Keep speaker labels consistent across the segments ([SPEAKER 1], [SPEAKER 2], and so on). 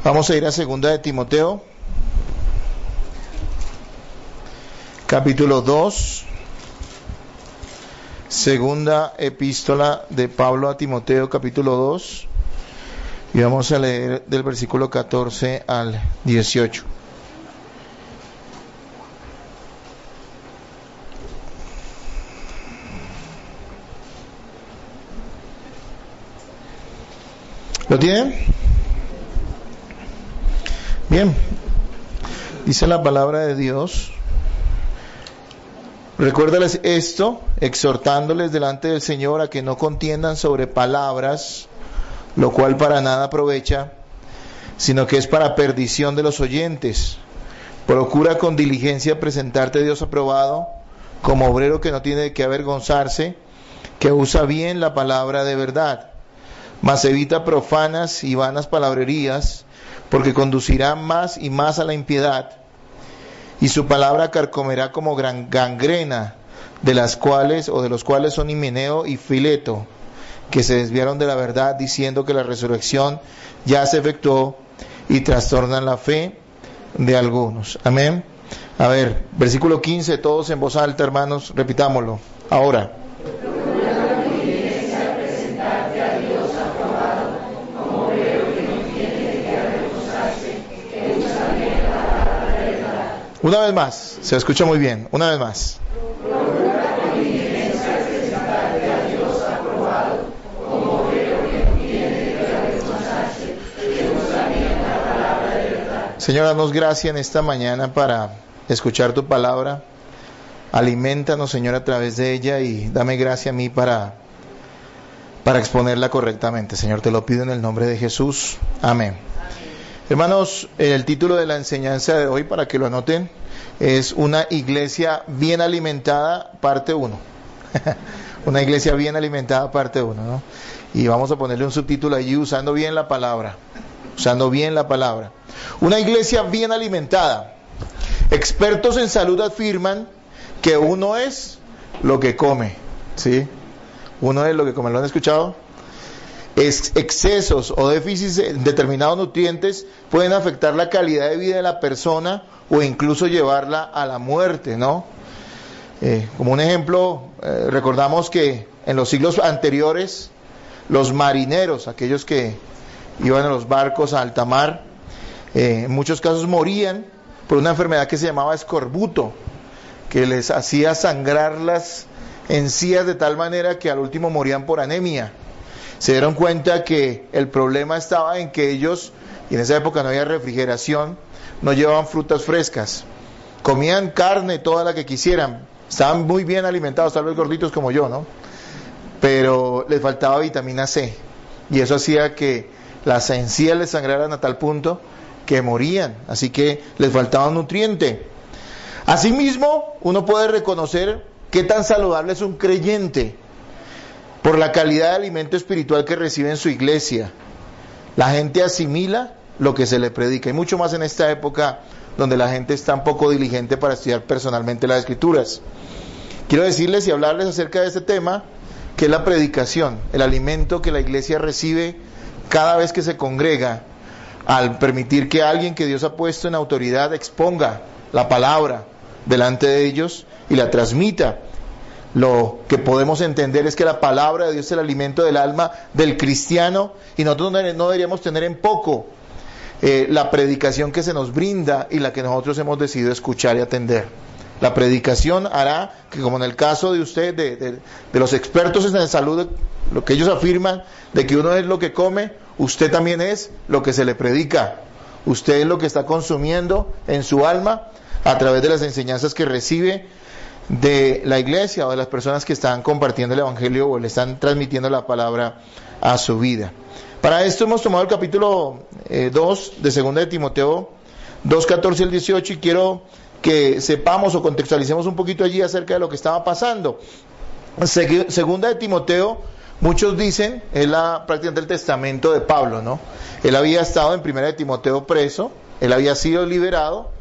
[SPEAKER 1] Vamos a ir a segunda de Timoteo, capítulo 2, segunda epístola de Pablo a Timoteo, capítulo 2, y vamos a leer del versículo 14 al 18. ¿Lo tienen? Bien, dice la palabra de Dios: recuérdales esto, exhortándoles delante del Señor a que no contiendan sobre palabras, lo cual para nada aprovecha, sino que es para perdición de los oyentes. Procura con diligencia presentarte a Dios aprobado, como obrero que no tiene de qué avergonzarse, que usa bien la palabra de verdad, mas evita profanas y vanas palabrerías, porque conducirán más y más a la impiedad, y su palabra carcomerá como gran gangrena, de los cuales son Himeneo y Fileto, que se desviaron de la verdad, diciendo que la resurrección ya se efectuó, y trastornan la fe de algunos. Amén. A ver, versículo 15, todos en voz alta, hermanos, repitámoslo. Ahora. Una vez más, se escucha muy bien, una vez más. Señor, danos gracia en esta mañana para escuchar tu palabra. Aliméntanos, Señor, a través de ella, y dame gracia a mí para exponerla correctamente. Señor, te lo pido en el nombre de Jesús. Amén. Hermanos, el título de la enseñanza de hoy, para que lo anoten, es Una iglesia bien alimentada, parte 1. Una iglesia bien alimentada, parte 1, ¿no? Y vamos a ponerle un subtítulo allí, usando bien la palabra. Usando bien la palabra. Una iglesia bien alimentada. Expertos en salud afirman que uno es lo que come, ¿sí? Uno es lo que come. ¿Lo han escuchado? Excesos o déficits en determinados nutrientes pueden afectar la calidad de vida de la persona o incluso llevarla a la muerte, ¿no? Como un ejemplo, recordamos que en los siglos anteriores los marineros, aquellos que iban en los barcos a alta mar, en muchos casos morían por una enfermedad que se llamaba escorbuto, que les hacía sangrar las encías de tal manera que al último morían por anemia. Se dieron cuenta que el problema estaba en que ellos, y en esa época no había refrigeración, no llevaban frutas frescas, comían carne toda la que quisieran, estaban muy bien alimentados, tal vez gorditos como yo, ¿no? Pero les faltaba vitamina C, y eso hacía que las encías les sangraran a tal punto que morían, así que les faltaba un nutriente. Asimismo, uno puede reconocer qué tan saludable es un creyente por la calidad de alimento espiritual que recibe en su iglesia. La gente asimila lo que se le predica, y mucho más en esta época donde la gente está un poco diligente para estudiar personalmente las Escrituras. Quiero decirles y hablarles acerca de este tema, que es la predicación, el alimento que la iglesia recibe cada vez que se congrega, al permitir que alguien que Dios ha puesto en autoridad exponga la palabra delante de ellos y la transmita. Lo que podemos entender es que la palabra de Dios es el alimento del alma del cristiano, y nosotros no deberíamos tener en poco la predicación que se nos brinda y la que nosotros hemos decidido escuchar y atender. La predicación hará que, como en el caso de usted, de los expertos en la salud, lo que ellos afirman, de que uno es lo que come, usted también es lo que se le predica. Usted es lo que está consumiendo en su alma a través de las enseñanzas que recibe de la iglesia o de las personas que están compartiendo el evangelio o le están transmitiendo la palabra a su vida. Para esto hemos tomado el capítulo 2 de segunda de Timoteo, 2:14 al 18, y quiero que sepamos o contextualicemos un poquito allí acerca de lo que estaba pasando. Segunda de Timoteo, muchos dicen, es prácticamente el testamento de Pablo, ¿no? Él había estado en primera de Timoteo preso, él había sido liberado,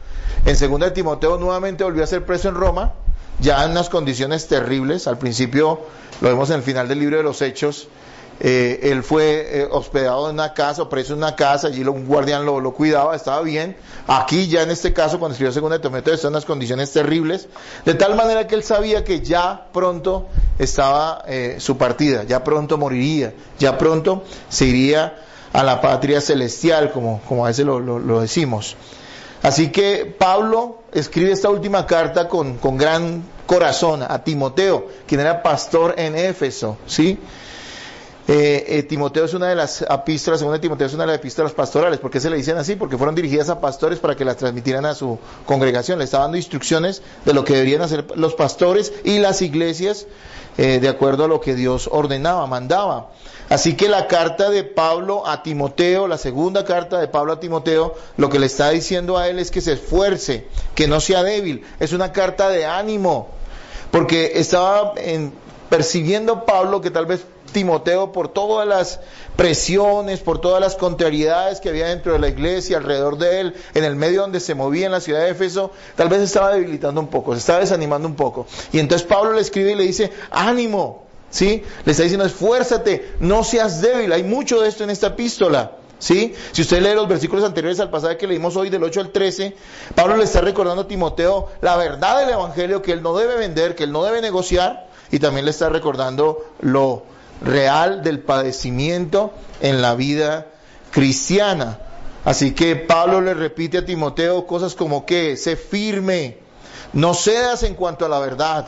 [SPEAKER 1] en segunda de Timoteo nuevamente volvió a ser preso en Roma, ya en unas condiciones terribles. Al principio lo vemos en el final del libro de los Hechos, Él fue hospedado en una casa, o preso en una casa, allí un guardián lo cuidaba, estaba bien. Aquí ya en este caso, cuando escribió 2 de Timoteo, están en unas condiciones terribles, de tal manera que él sabía que ya pronto estaba su partida, ya pronto moriría, ya pronto se iría a la patria celestial, como a veces lo decimos. Así que Pablo escribe esta última carta con gran corazón a Timoteo, quien era pastor en Éfeso, ¿sí? Timoteo es una de las epístolas, 2 de Timoteo es una de las epístolas pastorales. ¿Por qué se le dicen así? Porque fueron dirigidas a pastores para que las transmitieran a su congregación. Le estaba dando instrucciones de lo que deberían hacer los pastores y las iglesias de acuerdo a lo que Dios ordenaba, mandaba. Así que la carta de Pablo a Timoteo, la segunda carta de Pablo a Timoteo, lo que le está diciendo a él es que se esfuerce, que no sea débil. Es una carta de ánimo, porque estaba percibiendo Pablo que tal vez Timoteo, por todas las presiones, por todas las contrariedades que había dentro de la iglesia, alrededor de él, en el medio donde se movía en la ciudad de Éfeso, tal vez estaba debilitando un poco, se estaba desanimando un poco. Y entonces Pablo le escribe y le dice, ánimo, ¿sí? Le está diciendo, esfuérzate, no seas débil. Hay mucho de esto en esta epístola, ¿sí? Si usted lee los versículos anteriores al pasaje que leímos hoy, del 8 al 13, Pablo le está recordando a Timoteo la verdad del evangelio, que él no debe vender, que él no debe negociar, y también le está recordando lo real del padecimiento en la vida cristiana. Así que Pablo le repite a Timoteo cosas como que sé firme, no cedas en cuanto a la verdad.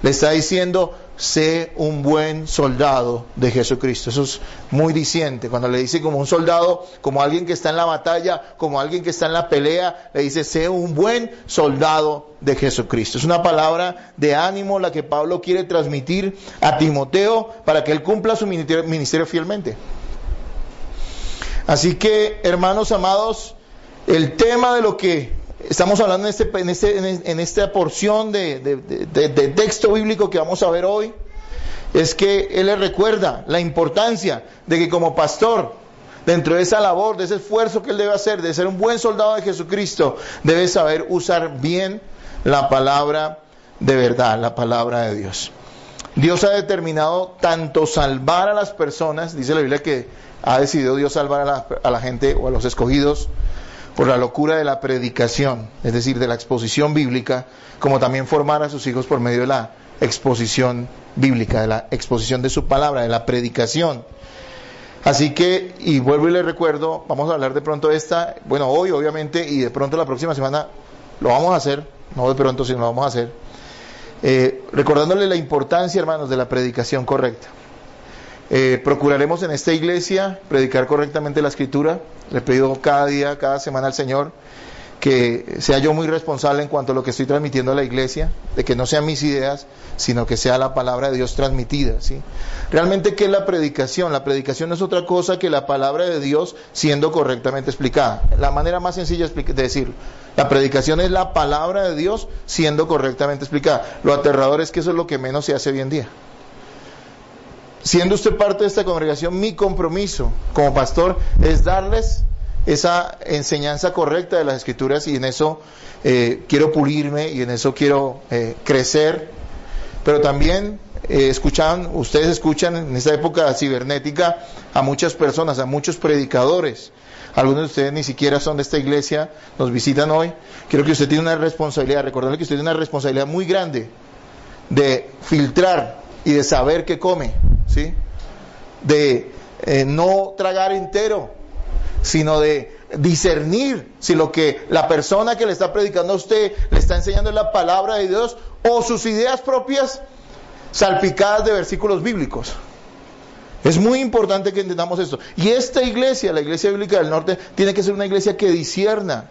[SPEAKER 1] Le está diciendo, sé un buen soldado de Jesucristo. Eso es muy diciente. Cuando le dice como un soldado, como alguien que está en la batalla, como alguien que está en la pelea, le dice, sé un buen soldado de Jesucristo. Es una palabra de ánimo la que Pablo quiere transmitir a Timoteo para que él cumpla su ministerio fielmente. Así que, hermanos amados, el tema de lo que estamos hablando en esta porción de texto bíblico que vamos a ver hoy, es que él le recuerda la importancia de que como pastor, dentro de esa labor, de ese esfuerzo que él debe hacer, de ser un buen soldado de Jesucristo, debe saber usar bien la palabra de verdad, la palabra de Dios. Dios ha determinado tanto salvar a las personas, dice la Biblia que ha decidido Dios salvar a la gente o a los escogidos, por la locura de la predicación, es decir, de la exposición bíblica, como también formar a sus hijos por medio de la exposición bíblica, de la exposición de su palabra, de la predicación. Así que, y vuelvo y les recuerdo, vamos a hablar de pronto de esta, bueno, hoy obviamente, y de pronto la próxima semana lo vamos a hacer, no de pronto, sino lo vamos a hacer, recordándole la importancia, hermanos, de la predicación correcta. Procuraremos en esta iglesia predicar correctamente la Escritura. Le pido cada día, cada semana al Señor que sea yo muy responsable en cuanto a lo que estoy transmitiendo a la iglesia, de que no sean mis ideas, sino que sea la palabra de Dios transmitida, ¿sí? Realmente, ¿qué es la predicación? La predicación no es otra cosa que la palabra de Dios siendo correctamente explicada. La manera más sencilla de decirlo, la predicación es la palabra de Dios siendo correctamente explicada. Lo aterrador es que eso es lo que menos se hace hoy en día. Siendo usted parte de esta congregación, mi compromiso como pastor es darles esa enseñanza correcta de las Escrituras, y en eso quiero pulirme y en eso quiero crecer. Pero también ustedes escuchan en esta época cibernética a muchas personas, a muchos predicadores. Algunos de ustedes ni siquiera son de esta iglesia, nos visitan hoy. Creo que usted tiene una responsabilidad, recordarle que usted tiene una responsabilidad muy grande de filtrar y de saber qué come, ¿sí? De no tragar entero, sino de discernir si lo que la persona que le está predicando a usted le está enseñando es la palabra de Dios o sus ideas propias salpicadas de versículos bíblicos. Es muy importante que entendamos esto. Y esta iglesia, la Iglesia Bíblica del Norte, tiene que ser una iglesia que discierna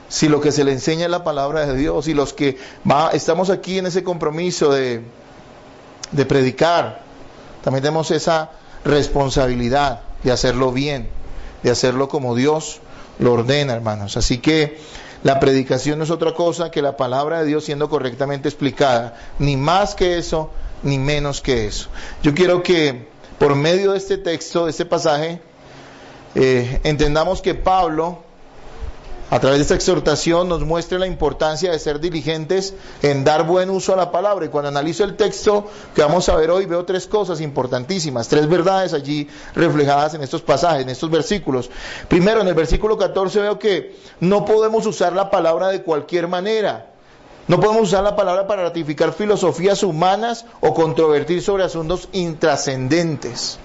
[SPEAKER 1] si lo que se le enseña es la palabra de Dios, y los que estamos aquí en ese compromiso de predicar, también tenemos esa responsabilidad de hacerlo bien, de hacerlo como Dios lo ordena, hermanos. Así que la predicación no es otra cosa que la palabra de Dios siendo correctamente explicada, ni más que eso, ni menos que eso. Yo quiero que por medio de este texto, de este pasaje, entendamos que Pablo a través de esta exhortación nos muestre la importancia de ser diligentes en dar buen uso a la palabra. Y cuando analizo el texto que vamos a ver hoy, veo 3 cosas importantísimas, 3 verdades allí reflejadas en estos pasajes, en estos versículos. Primero, en el versículo 14 veo que no podemos usar la palabra de cualquier manera. No podemos usar la palabra para ratificar filosofías humanas o controvertir sobre asuntos intrascendentes.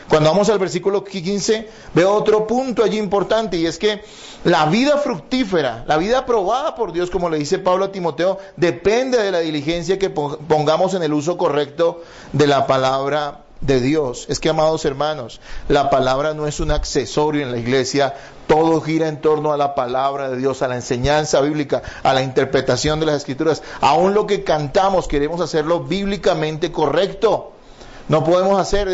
[SPEAKER 1] Cuando vamos al versículo 15, veo otro punto allí importante, y es que la vida fructífera, la vida aprobada por Dios, como le dice Pablo a Timoteo, depende de la diligencia que pongamos en el uso correcto de la palabra de Dios. Es que, amados hermanos, la palabra no es un accesorio en la iglesia, todo gira en torno a la palabra de Dios, a la enseñanza bíblica, a la interpretación de las Escrituras. Aún lo que cantamos queremos hacerlo bíblicamente correcto. No podemos hacer,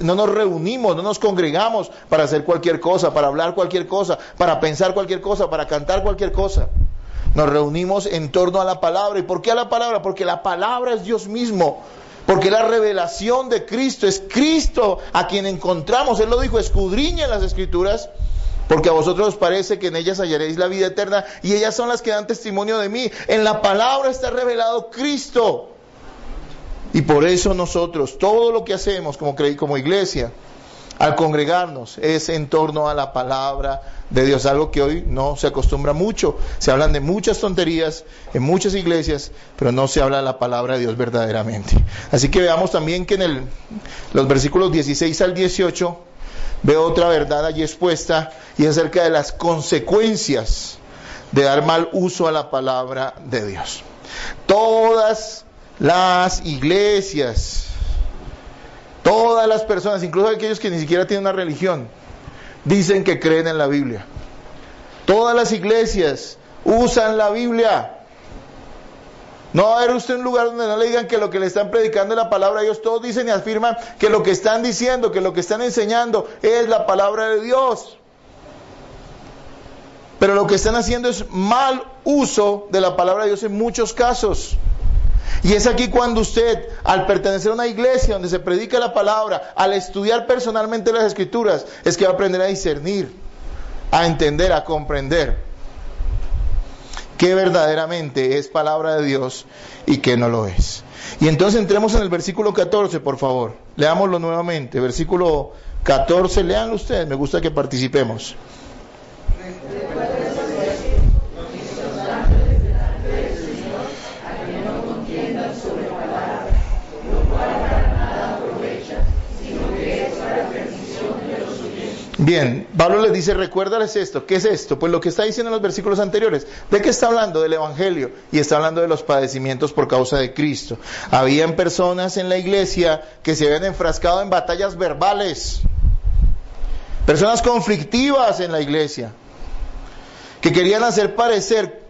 [SPEAKER 1] no nos reunimos, no nos congregamos para hacer cualquier cosa, para hablar cualquier cosa, para pensar cualquier cosa, para cantar cualquier cosa. Nos reunimos en torno a la palabra. ¿Y por qué a la palabra? Porque la palabra es Dios mismo. Porque la revelación de Cristo es Cristo a quien encontramos. Él lo dijo, escudriñen las Escrituras, porque a vosotros os parece que en ellas hallaréis la vida eterna, y ellas son las que dan testimonio de mí. En la palabra está revelado Cristo. Y por eso nosotros, todo lo que hacemos como iglesia, al congregarnos, es en torno a la palabra de Dios, algo que hoy no se acostumbra mucho. Se hablan de muchas tonterías en muchas iglesias, pero no se habla de la palabra de Dios verdaderamente. Así que veamos también que en los versículos 16 al 18, veo otra verdad allí expuesta, y es acerca de las consecuencias de dar mal uso a la palabra de Dios. Todas las iglesias, todas las personas, incluso aquellos que ni siquiera tienen una religión, dicen que creen en la Biblia. Todas las iglesias usan la Biblia. No va a haber usted un lugar donde no le digan que lo que le están predicando es la palabra de Dios. Todos dicen y afirman que lo que están diciendo, que lo que están enseñando es la palabra de Dios. Pero lo que están haciendo es mal uso de la palabra de Dios en muchos casos. Y es aquí cuando usted, al pertenecer a una iglesia donde se predica la palabra, al estudiar personalmente las Escrituras, es que va a aprender a discernir, a entender, a comprender qué verdaderamente es palabra de Dios y qué no lo es. Y entonces entremos en el versículo 14, por favor. Leámoslo nuevamente. Versículo 14, léanlo ustedes, me gusta que participemos. Bien, Pablo les dice, recuérdales esto. ¿Qué es esto? Pues lo que está diciendo en los versículos anteriores. ¿De qué está hablando? Del Evangelio. Y está hablando de los padecimientos por causa de Cristo. Habían personas en la iglesia que se habían enfrascado en batallas verbales. Personas conflictivas en la iglesia, que querían hacer parecer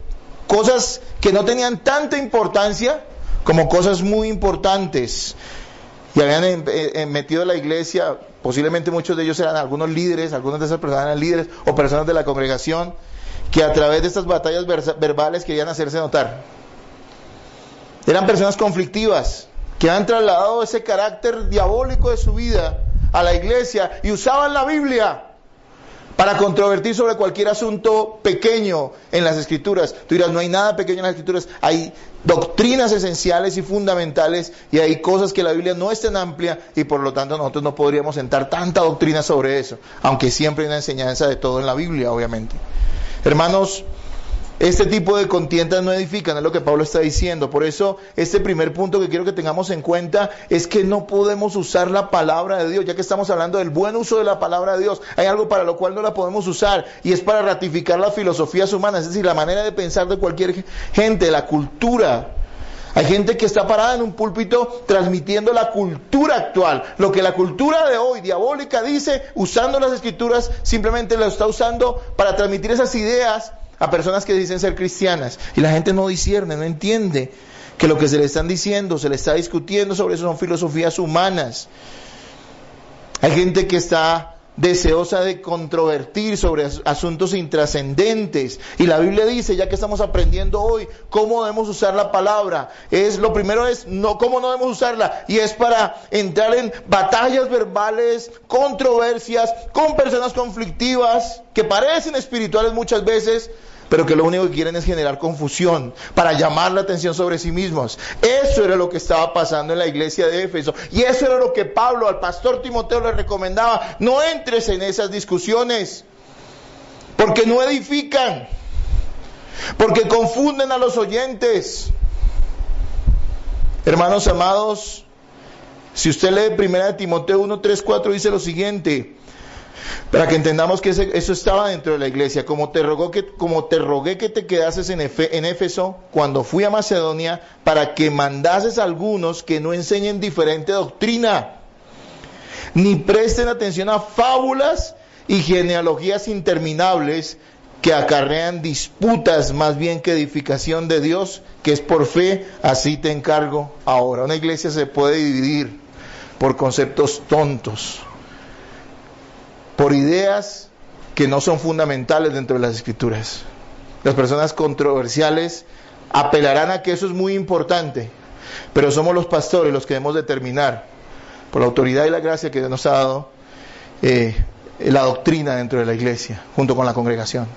[SPEAKER 1] cosas que no tenían tanta importancia como cosas muy importantes. Y habían metido a la iglesia, posiblemente muchos de ellos eran algunos líderes, algunas de esas personas eran líderes o personas de la congregación, que a través de estas batallas verbales querían hacerse notar. Eran personas conflictivas, que han trasladado ese carácter diabólico de su vida a la iglesia y usaban la Biblia para controvertir sobre cualquier asunto pequeño en las Escrituras. Tú dirás, no hay nada pequeño en las Escrituras, hay doctrinas esenciales y fundamentales, y hay cosas que la Biblia no es tan amplia, y por lo tanto nosotros no podríamos sentar tanta doctrina sobre eso, aunque siempre hay una enseñanza de todo en la Biblia, obviamente. Hermanos, este tipo de contiendas no edifican, es lo que Pablo está diciendo. Por eso, este primer punto que quiero que tengamos en cuenta es que no podemos usar la palabra de Dios, ya que estamos hablando del buen uso de la palabra de Dios. Hay algo para lo cual no la podemos usar, y es para ratificar las filosofías humanas, es decir, la manera de pensar de cualquier gente, la cultura. Hay gente que está parada en un púlpito transmitiendo la cultura actual. Lo que la cultura de hoy, diabólica, dice, usando las Escrituras, simplemente lo está usando para transmitir esas ideas a personas que dicen ser cristianas, y la gente no discierne, no entiende que lo que se le están diciendo, se le está discutiendo sobre eso, son filosofías humanas. Hay gente que está deseosa de controvertir sobre asuntos intrascendentes. Y la Biblia dice, ya que estamos aprendiendo hoy cómo debemos usar la palabra, lo primero es cómo no debemos usarla, y es para entrar en batallas verbales, controversias, con personas conflictivas, que parecen espirituales muchas veces, pero que lo único que quieren es generar confusión para llamar la atención sobre sí mismos. Eso era lo que estaba pasando en la iglesia de Éfeso. Y eso era lo que Pablo al pastor Timoteo le recomendaba. No entres en esas discusiones, porque no edifican, porque confunden a los oyentes. Hermanos amados, si usted lee 1 Timoteo 1, 3, 4, dice lo siguiente, para que entendamos que eso estaba dentro de la iglesia. Como te rogué que te quedases en Éfeso cuando fui a Macedonia, para que mandases a algunos que no enseñen diferente doctrina, ni presten atención a fábulas y genealogías interminables que acarrean disputas más bien que edificación de Dios, que es por fe. Así te encargo ahora. Una iglesia se puede dividir por conceptos tontos, por ideas que no son fundamentales dentro de las Escrituras. Las personas controversiales apelarán a que eso es muy importante, pero somos los pastores los que debemos determinar, por la autoridad y la gracia que Dios nos ha dado, la doctrina dentro de la iglesia, junto con la congregación.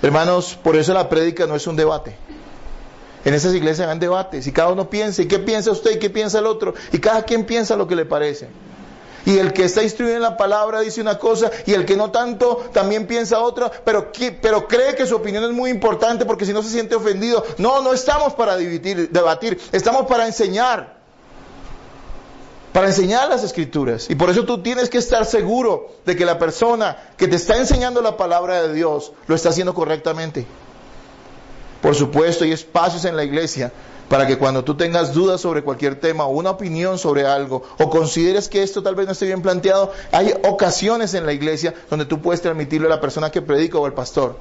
[SPEAKER 1] Hermanos, por eso la prédica no es un debate. En esas iglesias hay debates, y cada uno piensa, y qué piensa usted, y qué piensa el otro, y cada quien piensa lo que le parece. Y el que está instruido en la palabra dice una cosa, y el que no tanto también piensa otra, pero cree que su opinión es muy importante, porque si no se siente ofendido. No estamos para debatir, estamos para enseñar las Escrituras. Y por eso tú tienes que estar seguro de que la persona que te está enseñando la palabra de Dios lo está haciendo correctamente. Por supuesto, hay espacios en la iglesia para que cuando tú tengas dudas sobre cualquier tema o una opinión sobre algo, o consideres que esto tal vez no esté bien planteado, hay ocasiones en la iglesia donde tú puedes transmitirlo a la persona que predica o al pastor.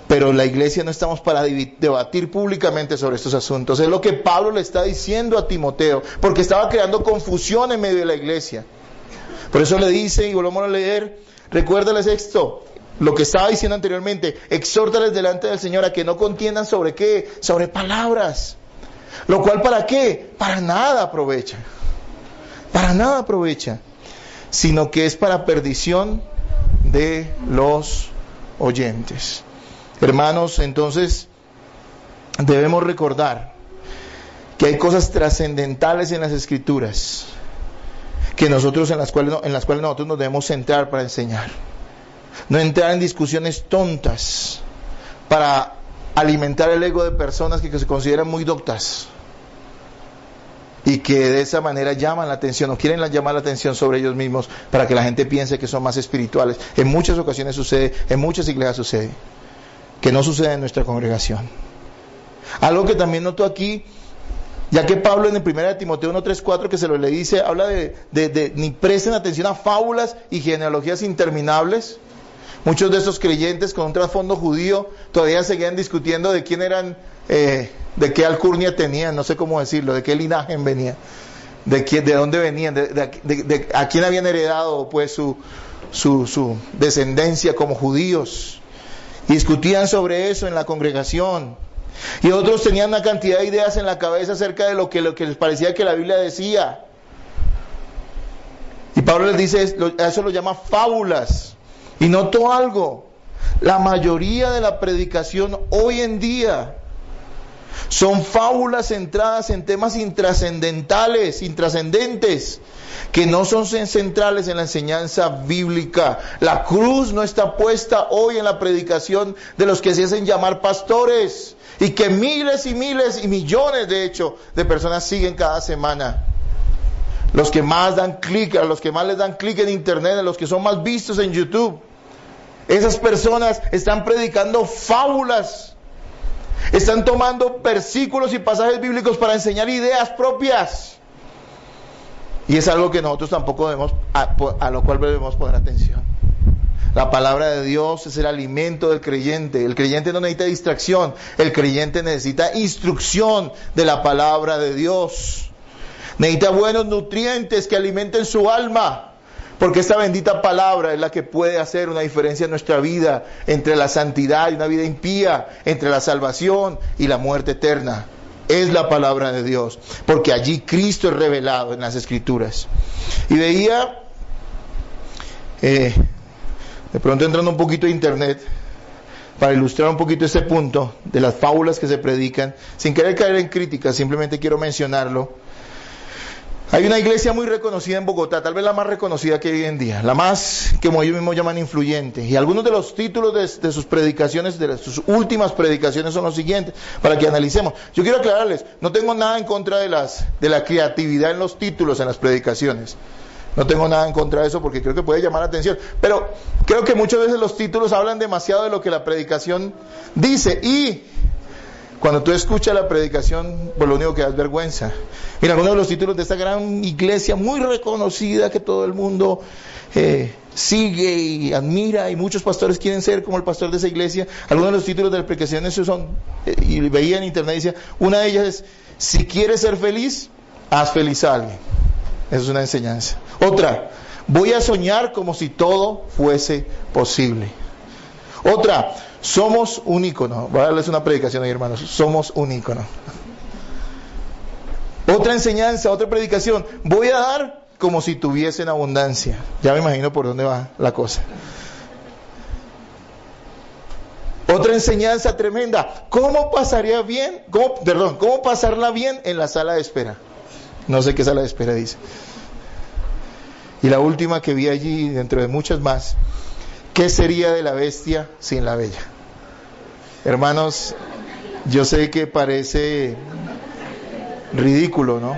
[SPEAKER 1] Pero en la iglesia no estamos para debatir públicamente sobre estos asuntos. Es lo que Pablo le está diciendo a Timoteo, porque estaba creando confusión en medio de la iglesia. Por eso le dice, y volvamos a leer, recuérdales esto, lo que estaba diciendo anteriormente, exhórtales delante del Señor a que no contiendan sobre qué, sobre palabras, lo cual ¿para qué? Para nada aprovecha, sino que es para perdición de los oyentes. Hermanos, entonces debemos recordar que hay cosas trascendentales en las Escrituras que nosotros en las cuales nosotros nos debemos centrar para enseñar. No entrar en discusiones tontas para alimentar el ego de personas que se consideran muy doctas y que de esa manera llaman la atención o quieren llamar la atención sobre ellos mismos para que la gente piense que son más espirituales. En muchas ocasiones sucede, en muchas iglesias sucede, que no sucede en nuestra congregación. Algo que también noto aquí, ya que Pablo en el 1 Timoteo 1, 3, 4 que se lo le dice, habla de ni presten atención a fábulas y genealogías interminables. Muchos de esos creyentes con un trasfondo judío todavía seguían discutiendo de quién eran, de qué alcurnia tenían, no sé cómo decirlo, de qué linaje venían, de dónde venían, de a quién habían heredado pues su descendencia como judíos. Y discutían sobre eso en la congregación. Y otros tenían una cantidad de ideas en la cabeza acerca de lo que les parecía que la Biblia decía. Y Pablo les dice, a eso lo llama fábulas. Y noto algo, la mayoría de la predicación hoy en día son fábulas centradas en temas intrascendentes, que no son centrales en la enseñanza bíblica. La cruz no está puesta hoy en la predicación de los que se hacen llamar pastores, y que miles y miles y millones de hecho de personas siguen cada semana. Los que más dan clic, a los que más les dan clic en internet, a los que son más vistos en YouTube. Esas personas están predicando fábulas. Están tomando versículos y pasajes bíblicos para enseñar ideas propias. Y es algo que nosotros tampoco a lo cual debemos poner atención. La palabra de Dios es el alimento del creyente. El creyente no necesita distracción. El creyente necesita instrucción de la palabra de Dios. Necesita buenos nutrientes que alimenten su alma, Porque esta bendita palabra es la que puede hacer una diferencia en nuestra vida, entre la santidad y una vida impía, entre la salvación y la muerte eterna. Es la palabra de Dios, porque allí Cristo es revelado en las Escrituras. Y veía, de pronto entrando un poquito a internet, para ilustrar un poquito este punto de las fábulas que se predican, sin querer caer en críticas, simplemente quiero mencionarlo. Hay una iglesia muy reconocida en Bogotá, tal vez la más reconocida que hay hoy en día, la más, como ellos mismos llaman, influyente. Y algunos de los títulos de sus predicaciones, de sus últimas predicaciones son los siguientes, para que analicemos. Yo quiero aclararles, no tengo nada en contra de la creatividad en los títulos, en las predicaciones. No tengo nada en contra de eso porque creo que puede llamar la atención. Pero creo que muchas veces los títulos hablan demasiado de lo que la predicación dice. Y cuando tú escuchas la predicación, pues lo único que da es vergüenza. Mira, uno de los títulos de esta gran iglesia muy reconocida que todo el mundo sigue y admira, y muchos pastores quieren ser como el pastor de esa iglesia. Algunos de los títulos de las predicaciones son, y veía en internet, decía, una de ellas es: si quieres ser feliz, haz feliz a alguien. Eso es una enseñanza. Otra: voy a soñar como si todo fuese posible. Otra: somos un ícono. Voy a darles una predicación ahí, hermanos. Somos un ícono. Otra enseñanza, otra predicación: voy a dar como si tuviesen abundancia. Ya me imagino por dónde va la cosa. Otra enseñanza tremenda: ¿cómo pasarla bien en la sala de espera? No sé qué sala de espera dice. Y la última que vi allí, dentro de muchas más: ¿qué sería de la bestia sin la bella? Hermanos, yo sé que parece ridículo, ¿no?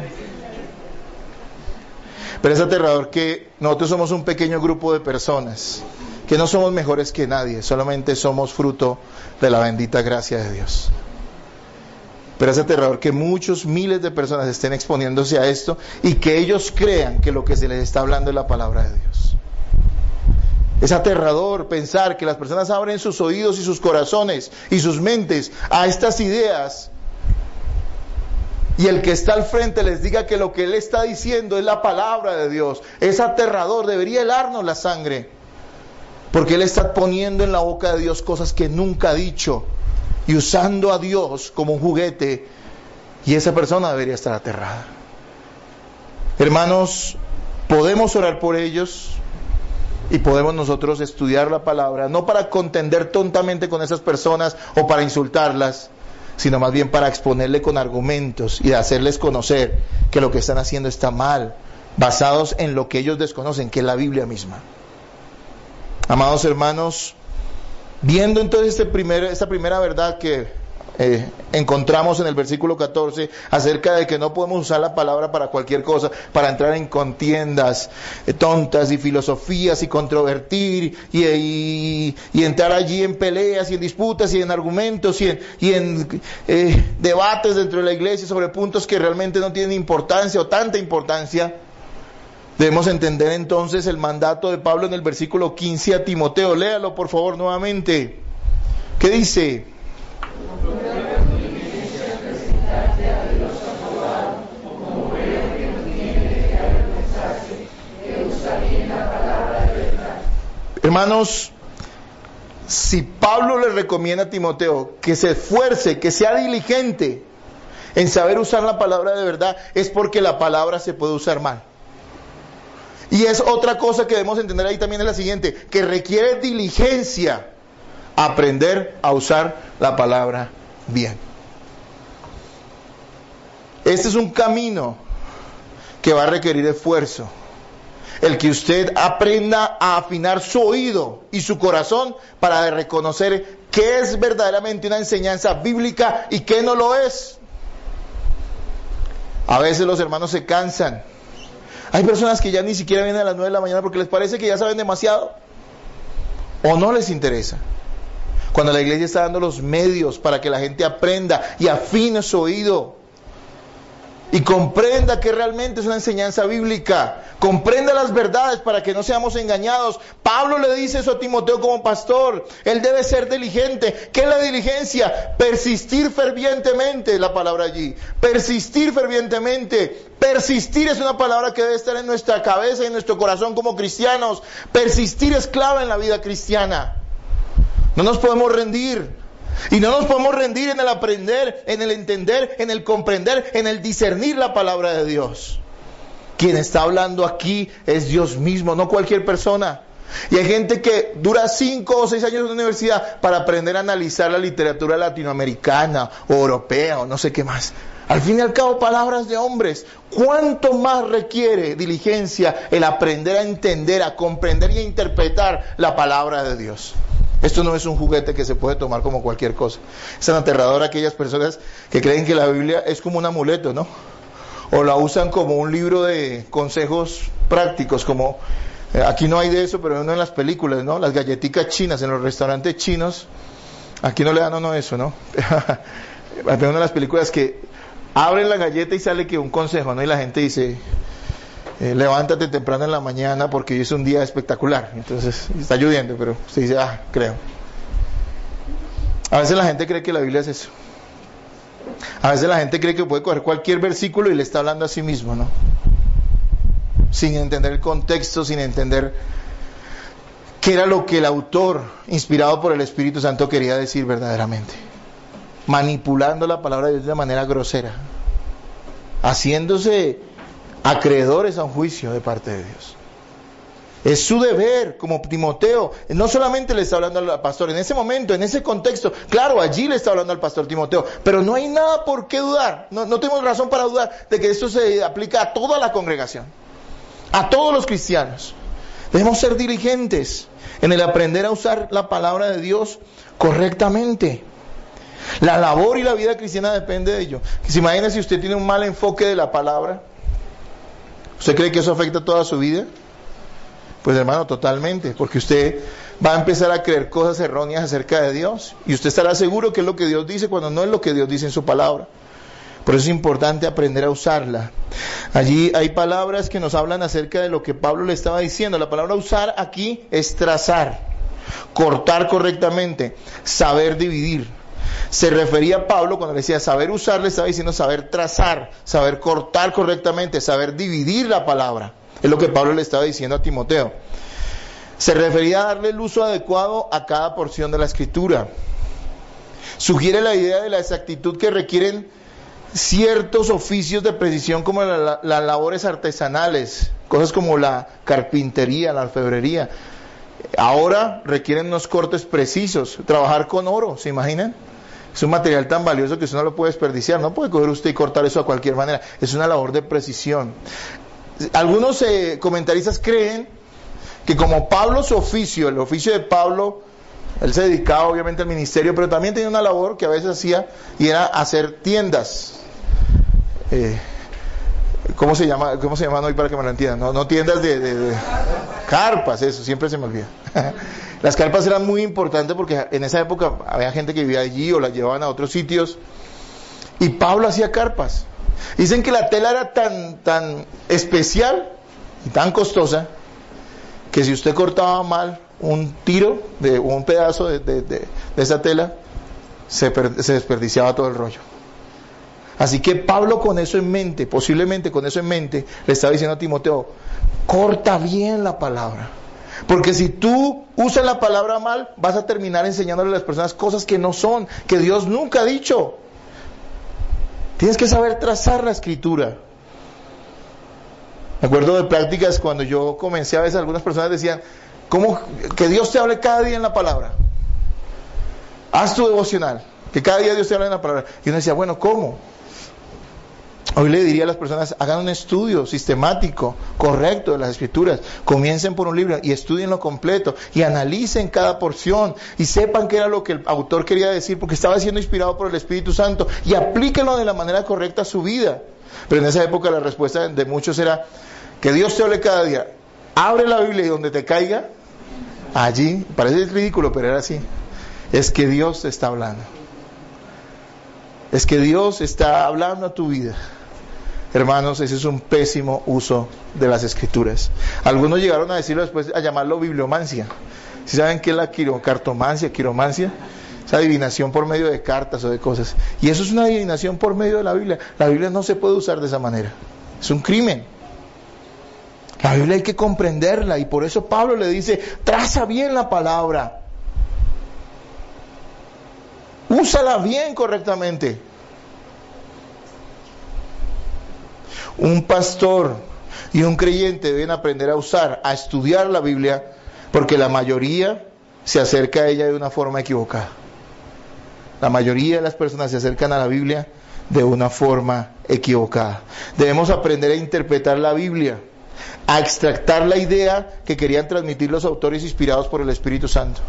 [SPEAKER 1] Pero es aterrador que nosotros somos un pequeño grupo de personas, que no somos mejores que nadie, solamente somos fruto de la bendita gracia de Dios. Pero es aterrador que muchos miles de personas estén exponiéndose a esto y que ellos crean que lo que se les está hablando es la palabra de Dios. Es aterrador pensar que las personas abren sus oídos y sus corazones y sus mentes a estas ideas, y el que está al frente les diga que lo que él está diciendo es la palabra de Dios. Es aterrador, debería helarnos la sangre, porque él está poniendo en la boca de Dios cosas que nunca ha dicho, y usando a Dios como un juguete, y esa persona debería estar aterrada. Hermanos, podemos orar por ellos y podemos nosotros estudiar la palabra, no para contender tontamente con esas personas o para insultarlas, sino más bien para exponerle con argumentos y hacerles conocer que lo que están haciendo está mal, basados en lo que ellos desconocen, que es la Biblia misma. Amados hermanos, viendo entonces esta primera verdad que encontramos en el versículo 14, acerca de que no podemos usar la palabra para cualquier cosa, para entrar en contiendas tontas y filosofías y controvertir y entrar allí en peleas y en disputas y en argumentos y en debates dentro de la iglesia sobre puntos que realmente no tienen importancia o tanta importancia. Debemos entender entonces el mandato de Pablo en el versículo 15 a Timoteo. Léalo por favor nuevamente. ¿Qué dice? Hermanos, si Pablo le recomienda a Timoteo que se esfuerce, que sea diligente en saber usar la palabra de verdad, es porque la palabra se puede usar mal. Y es otra cosa que debemos entender ahí también, es la siguiente: que requiere diligencia aprender a usar la palabra bien. Este es un camino que va a requerir esfuerzo. El que usted aprenda a afinar su oído y su corazón para reconocer qué es verdaderamente una enseñanza bíblica y qué no lo es. A veces los hermanos se cansan. Hay personas que ya ni siquiera vienen a las 9 de la mañana porque les parece que ya saben demasiado, o no les interesa. Cuando la iglesia está dando los medios para que la gente aprenda y afine su oído. y comprenda que realmente es una enseñanza bíblica. Comprenda las verdades para que no seamos engañados. Pablo le dice eso a Timoteo como pastor. Él debe ser diligente. ¿Qué es la diligencia? Persistir fervientemente, la palabra allí. Persistir fervientemente. Persistir es una palabra que debe estar en nuestra cabeza y en nuestro corazón como cristianos. Persistir es clave en la vida cristiana. No nos podemos rendir. Y no nos podemos rendir en el aprender, en el entender, en el comprender, en el discernir la palabra de Dios. Quien está hablando aquí es Dios mismo, no cualquier persona. Y hay gente que dura 5 o 6 años en la universidad para aprender a analizar la literatura latinoamericana o europea o no sé qué más. Al fin y al cabo, palabras de hombres. ¿Cuánto más requiere diligencia el aprender a entender, a comprender y a interpretar la palabra de Dios? Esto no es un juguete que se puede tomar como cualquier cosa. Es tan aterrador aquellas personas que creen que la Biblia es como un amuleto, ¿no? O la usan como un libro de consejos prácticos, como aquí no hay de eso, pero uno en las películas, ¿no? Las galletitas chinas en los restaurantes chinos, aquí no le dan a uno eso, ¿no? Hay una de las películas que abren la galleta y sale que un consejo, ¿no? Y la gente dice, levántate temprano en la mañana porque hoy es un día espectacular. Entonces, está lloviendo, pero usted dice, creo. A veces la gente cree que la Biblia es eso. A veces la gente cree que puede coger cualquier versículo y le está hablando a sí mismo, ¿no? Sin entender el contexto, sin entender qué era lo que el autor, inspirado por el Espíritu Santo, quería decir verdaderamente. Manipulando la palabra de Dios de manera grosera. Haciéndose acreedores a un juicio de parte de Dios. Es su deber, como Timoteo, no solamente le está hablando al pastor en ese momento, en ese contexto, claro, allí le está hablando al pastor Timoteo, pero no hay nada por qué dudar, no tenemos razón para dudar de que esto se aplica a toda la congregación, a todos los cristianos. Debemos ser diligentes en el aprender a usar la palabra de Dios correctamente. La labor y la vida cristiana depende de ello. ¿Se imagina si usted tiene un mal enfoque de la palabra? ¿Usted cree que eso afecta toda su vida? Pues hermano, totalmente, porque usted va a empezar a creer cosas erróneas acerca de Dios, y usted estará seguro que es lo que Dios dice cuando no es lo que Dios dice en su palabra. Por eso es importante aprender a usarla. Allí hay palabras que nos hablan acerca de lo que Pablo le estaba diciendo. La palabra usar aquí es trazar, cortar correctamente, saber dividir. Se refería a Pablo cuando le decía saber usar, le estaba diciendo saber trazar, saber cortar correctamente, saber dividir la palabra. Es lo que Pablo le estaba diciendo a Timoteo. Se refería a darle el uso adecuado a cada porción de la Escritura. Sugiere la idea de la exactitud que requieren ciertos oficios de precisión como las labores artesanales, cosas como la carpintería, la alfebrería. Ahora requieren unos cortes precisos. Trabajar con oro, ¿se imaginan? Es un material tan valioso que usted no lo puede desperdiciar. No puede coger usted y cortar eso a cualquier manera. Es una labor de precisión. Algunos comentaristas creen que como Pablo, su oficio, el oficio de Pablo, él se dedicaba obviamente al ministerio, pero también tenía una labor que a veces hacía, y era hacer tiendas. ¿Cómo se llaman hoy para que me lo entiendan? No tiendas de carpas, eso, siempre se me olvida. Las carpas eran muy importantes porque en esa época había gente que vivía allí o las llevaban a otros sitios, y Pablo hacía carpas. Dicen que la tela era tan especial y tan costosa que si usted cortaba mal un tiro de un pedazo de esa tela, se desperdiciaba todo el rollo. Así que Pablo, con eso en mente, posiblemente con eso en mente, le estaba diciendo a Timoteo, corta bien la palabra. Porque si tú usas la palabra mal, vas a terminar enseñándole a las personas cosas que no son, que Dios nunca ha dicho. Tienes que saber trazar la Escritura. Me acuerdo de prácticas cuando yo comencé, a veces algunas personas decían, ¿cómo que Dios te hable cada día en la palabra? Haz tu devocional, que cada día Dios te hable en la palabra. Y uno decía, bueno, ¿cómo? Hoy le diría a las personas, hagan un estudio sistemático, correcto de las Escrituras. Comiencen por un libro y estudienlo completo y analicen cada porción y sepan qué era lo que el autor quería decir, porque estaba siendo inspirado por el Espíritu Santo, y aplíquenlo de la manera correcta a su vida. Pero en esa época la respuesta de muchos era, que Dios te hable cada día. Abre la Biblia y donde te caiga, allí, parece ridículo, pero era así. Es que Dios te está hablando. Es que Dios está hablando a tu vida. Hermanos, ese es un pésimo uso de las Escrituras. Algunos llegaron a decirlo después, a llamarlo bibliomancia. ¿Sí saben qué es la quiromancia? Esa adivinación por medio de cartas o de cosas. Y eso es una adivinación por medio de la Biblia. La Biblia no se puede usar de esa manera. Es un crimen. La Biblia hay que comprenderla, y por eso Pablo le dice, traza bien la palabra. Úsala bien, correctamente. Un pastor y un creyente deben aprender a usar, a estudiar la Biblia, porque la mayoría se acerca a ella de una forma equivocada. La mayoría de las personas se acercan a la Biblia de una forma equivocada. Debemos aprender a interpretar la Biblia, a extractar la idea que querían transmitir los autores inspirados por el Espíritu Santo.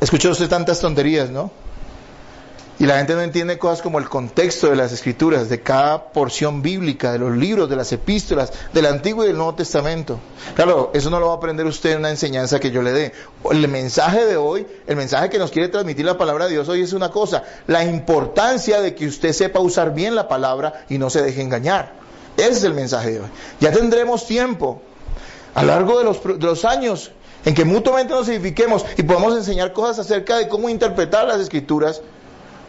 [SPEAKER 1] Escucha usted tantas tonterías, ¿no? Y la gente no entiende cosas como el contexto de las Escrituras, de cada porción bíblica, de los libros, de las epístolas, del Antiguo y del Nuevo Testamento. Claro, eso no lo va a aprender usted en una enseñanza que yo le dé. El mensaje de hoy, el mensaje que nos quiere transmitir la palabra de Dios hoy es una cosa: la importancia de que usted sepa usar bien la palabra y no se deje engañar. Ese es el mensaje de hoy. Ya tendremos tiempo, a lo largo de los años, en que mutuamente nos edifiquemos y podamos enseñar cosas acerca de cómo interpretar las Escrituras,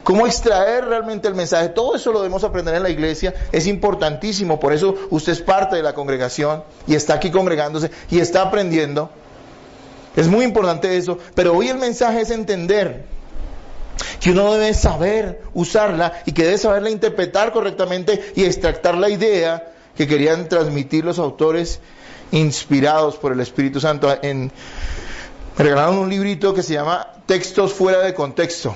[SPEAKER 1] cómo extraer realmente el mensaje. Todo eso lo debemos aprender en la iglesia, es importantísimo. Por eso usted es parte de la congregación y está aquí congregándose y está aprendiendo. Es muy importante eso, pero hoy el mensaje es entender que uno debe saber usarla y que debe saberla interpretar correctamente y extractar la idea que querían transmitir los autores inspirados por el Espíritu Santo. Me regalaron un librito que se llama Textos fuera de contexto.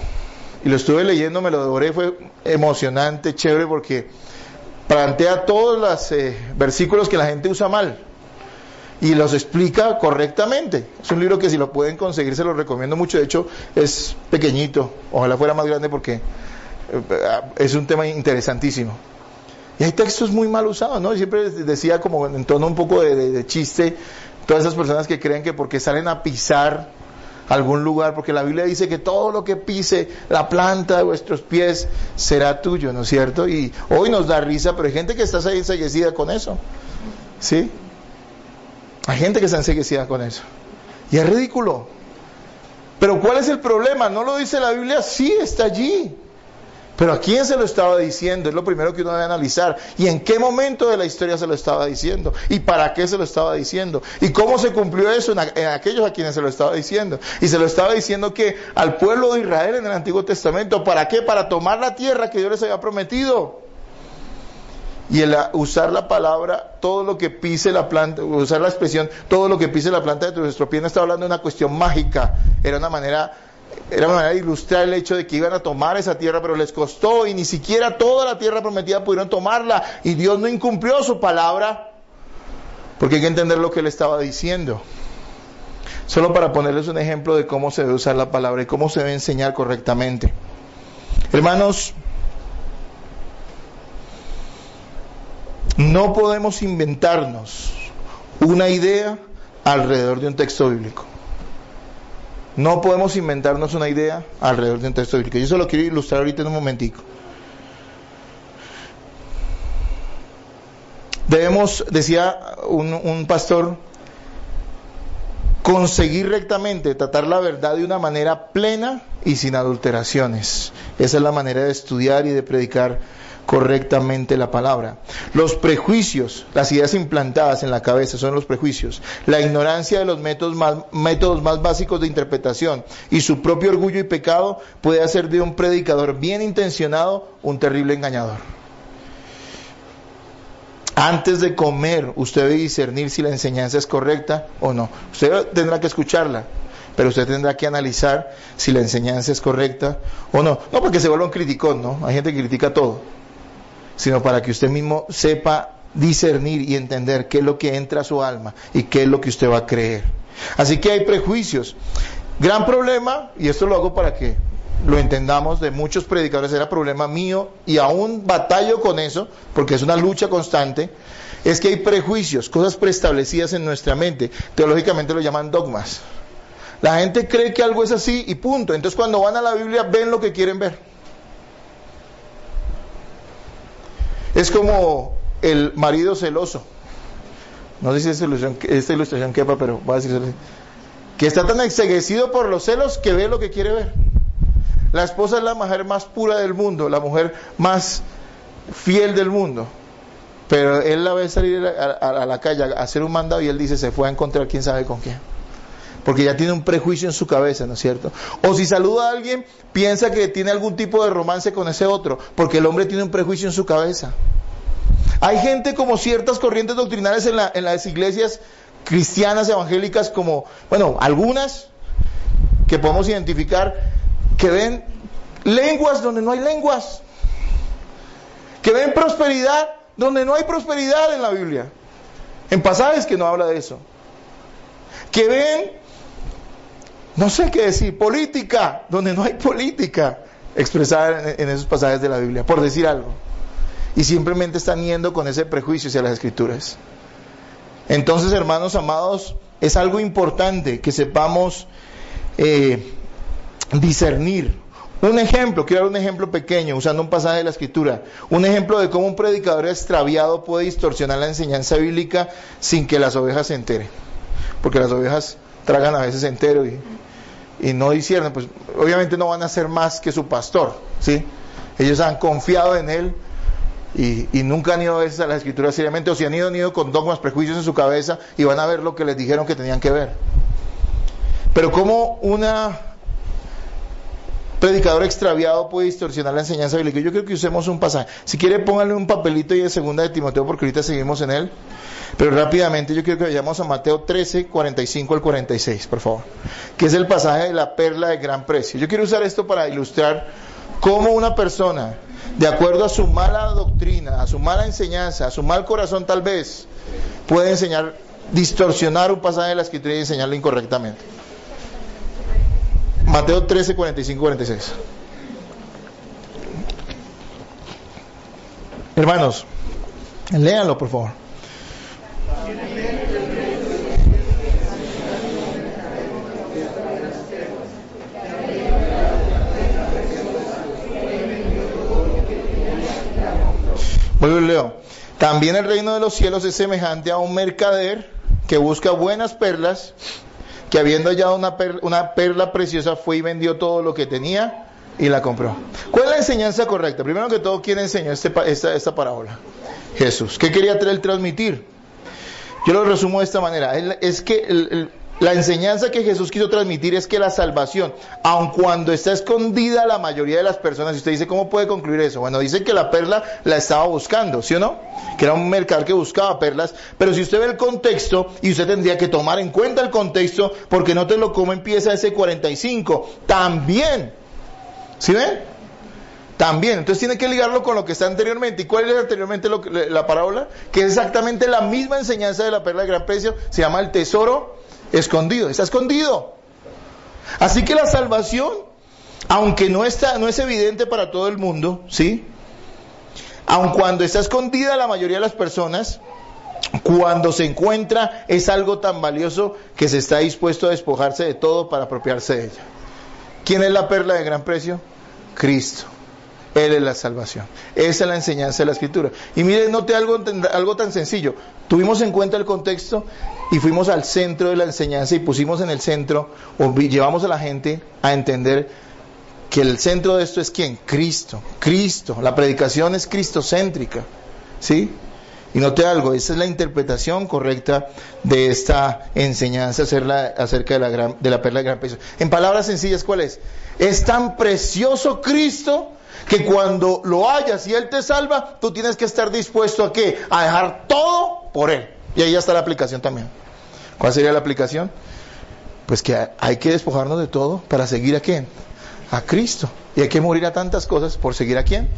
[SPEAKER 1] Y lo estuve leyendo, me lo devoré, fue emocionante, chévere, porque plantea todos los versículos que la gente usa mal y los explica correctamente. Es un libro que si lo pueden conseguir se lo recomiendo mucho. De hecho es pequeñito, ojalá fuera más grande, porque es un tema interesantísimo. Y hay textos muy mal usados, ¿no? Y siempre decía, como en tono un poco de chiste, todas esas personas que creen que porque salen a pisar algún lugar, porque la Biblia dice que todo lo que pise la planta de vuestros pies será tuyo, ¿no es cierto? Y hoy nos da risa, pero hay gente que está enseguecida con eso, ¿sí? Hay gente que está enseguecida con eso, y es ridículo. Pero ¿cuál es el problema? ¿No lo dice la Biblia? Sí, está allí. Pero ¿a quién se lo estaba diciendo? Es lo primero que uno debe analizar. ¿Y en qué momento de la historia se lo estaba diciendo? ¿Y para qué se lo estaba diciendo? ¿Y cómo se cumplió eso en aquellos a quienes se lo estaba diciendo? Y se lo estaba diciendo que al pueblo de Israel en el Antiguo Testamento. ¿Para qué? Para tomar la tierra que Dios les había prometido. Y el usar la palabra, todo lo que pise la planta, usar la expresión, todo lo que pise la planta de nuestro pie, no estaba hablando de una cuestión mágica. Era una manera de ilustrar el hecho de que iban a tomar esa tierra, pero les costó, y ni siquiera toda la tierra prometida pudieron tomarla, y Dios no incumplió su palabra, porque hay que entender lo que Él estaba diciendo. Solo para ponerles un ejemplo de cómo se debe usar la palabra y cómo se debe enseñar correctamente. Hermanos, no podemos inventarnos una idea alrededor de un texto bíblico. No podemos inventarnos una idea alrededor de un texto bíblico. Yo eso lo quiero ilustrar ahorita en un momentico. Debemos, decía un pastor, conseguir rectamente tratar la verdad de una manera plena y sin adulteraciones. Esa es la manera de estudiar y de predicar correctamente la palabra. Los prejuicios, las ideas implantadas en la cabeza son los prejuicios. La ignorancia de los métodos más básicos de interpretación y su propio orgullo y pecado puede hacer de un predicador bien intencionado un terrible engañador. Antes de comer, usted debe discernir si la enseñanza es correcta o no. Usted tendrá que escucharla, pero usted tendrá que analizar si la enseñanza es correcta o no. No porque se vuelva un criticón, ¿no? Hay gente que critica todo, sino para que usted mismo sepa discernir y entender qué es lo que entra a su alma y qué es lo que usted va a creer. Así que hay prejuicios. Gran problema, y esto lo hago para que lo entendamos, de muchos predicadores, era problema mío y aún batallo con eso, porque es una lucha constante, es que hay prejuicios, cosas preestablecidas en nuestra mente. Teológicamente lo llaman dogmas. La gente cree que algo es así y punto. Entonces cuando van a la Biblia ven lo que quieren ver. Es como el marido celoso. No sé si esta ilustración quepa, pero voy a decir así. Que está tan enceguecido por los celos que ve lo que quiere ver. La esposa es la mujer más pura del mundo, la mujer más fiel del mundo. Pero él la ve salir a la calle a hacer un mandado y él dice, se fue a encontrar quién sabe con quién. Porque ya tiene un prejuicio en su cabeza, ¿no es cierto? O si saluda a alguien, piensa que tiene algún tipo de romance con ese otro, porque el hombre tiene un prejuicio en su cabeza. Hay gente como ciertas corrientes doctrinales en las iglesias cristianas evangélicas, como, bueno, algunas que podemos identificar, que ven lenguas donde no hay lenguas, que ven prosperidad donde no hay prosperidad en la Biblia, en pasajes que no habla de eso, que ven, no sé qué decir, política donde no hay política expresada en esos pasajes de la Biblia, por decir algo, y simplemente están yendo con ese prejuicio hacia las Escrituras. Entonces, hermanos amados, es algo importante que sepamos discernir. Un ejemplo, quiero dar un ejemplo pequeño, usando un pasaje de la Escritura. Un ejemplo de cómo un predicador extraviado puede distorsionar la enseñanza bíblica sin que las ovejas se enteren. Porque las ovejas tragan a veces entero y no disciernen, pues obviamente no van a ser más que su pastor, ¿sí? Ellos han confiado en él y nunca han ido a veces a la Escritura seriamente, o si han ido con dogmas, prejuicios en su cabeza y van a ver lo que les dijeron que tenían que ver. Pero como una predicador extraviado puede distorsionar la enseñanza bíblica. Yo creo que usemos un pasaje. Si quiere, pónganle un papelito ahí de 2 de Timoteo, porque ahorita seguimos en él. Pero rápidamente yo quiero que vayamos a Mateo 13, 45 al 46, por favor. Que es el pasaje de la perla de gran precio. Yo quiero usar esto para ilustrar cómo una persona, de acuerdo a su mala doctrina, a su mala enseñanza, a su mal corazón tal vez, puede enseñar, distorsionar un pasaje de la Escritura y enseñarlo incorrectamente. Mateo 13, 45, 46. Hermanos, léanlo por favor. Vuelvo y leo. También el reino de los cielos es semejante a un mercader que busca buenas perlas, que habiendo hallado una perla preciosa fue y vendió todo lo que tenía y la compró. ¿Cuál es la enseñanza correcta? Primero que todo, ¿quién enseñó esta parábola? Jesús. ¿Qué quería él transmitir? Yo lo resumo de esta manera. Es que la enseñanza que Jesús quiso transmitir es que la salvación, aun cuando está escondida la mayoría de las personas, y usted dice, ¿cómo puede concluir eso? Bueno, dice que la perla la estaba buscando, ¿sí o no? Que era un mercader que buscaba perlas, pero si usted ve el contexto, y usted tendría que tomar en cuenta el contexto, porque nótelo cómo empieza ese 45, también, ¿sí ven? También, entonces tiene que ligarlo con lo que está anteriormente. ¿Y cuál es anteriormente la parábola? Que es exactamente la misma enseñanza de la perla de gran precio, se llama el tesoro escondido, está escondido. Así que la salvación, aunque no es evidente para todo el mundo, ¿sí? Aun cuando está escondida la mayoría de las personas, cuando se encuentra es algo tan valioso que se está dispuesto a despojarse de todo para apropiarse de ella. ¿Quién es la perla de gran precio? Cristo. Él es la salvación. Esa es la enseñanza de la Escritura. Y miren, note algo tan sencillo. Tuvimos en cuenta el contexto y fuimos al centro de la enseñanza y pusimos en el centro, o llevamos a la gente a entender que el centro de esto es ¿quién? Cristo. Cristo. La predicación es cristocéntrica, ¿sí? Y note algo, esa es la interpretación correcta de esta enseñanza acerca de la perla de gran precio. En palabras sencillas, ¿cuál es? Es tan precioso Cristo que cuando lo hayas y Él te salva, tú tienes que estar dispuesto ¿a qué? A dejar todo por Él. Y ahí ya está la aplicación también. ¿Cuál sería la aplicación? Pues que hay que despojarnos de todo para seguir ¿a quién? A Cristo. Y hay que morir a tantas cosas por seguir ¿a quién?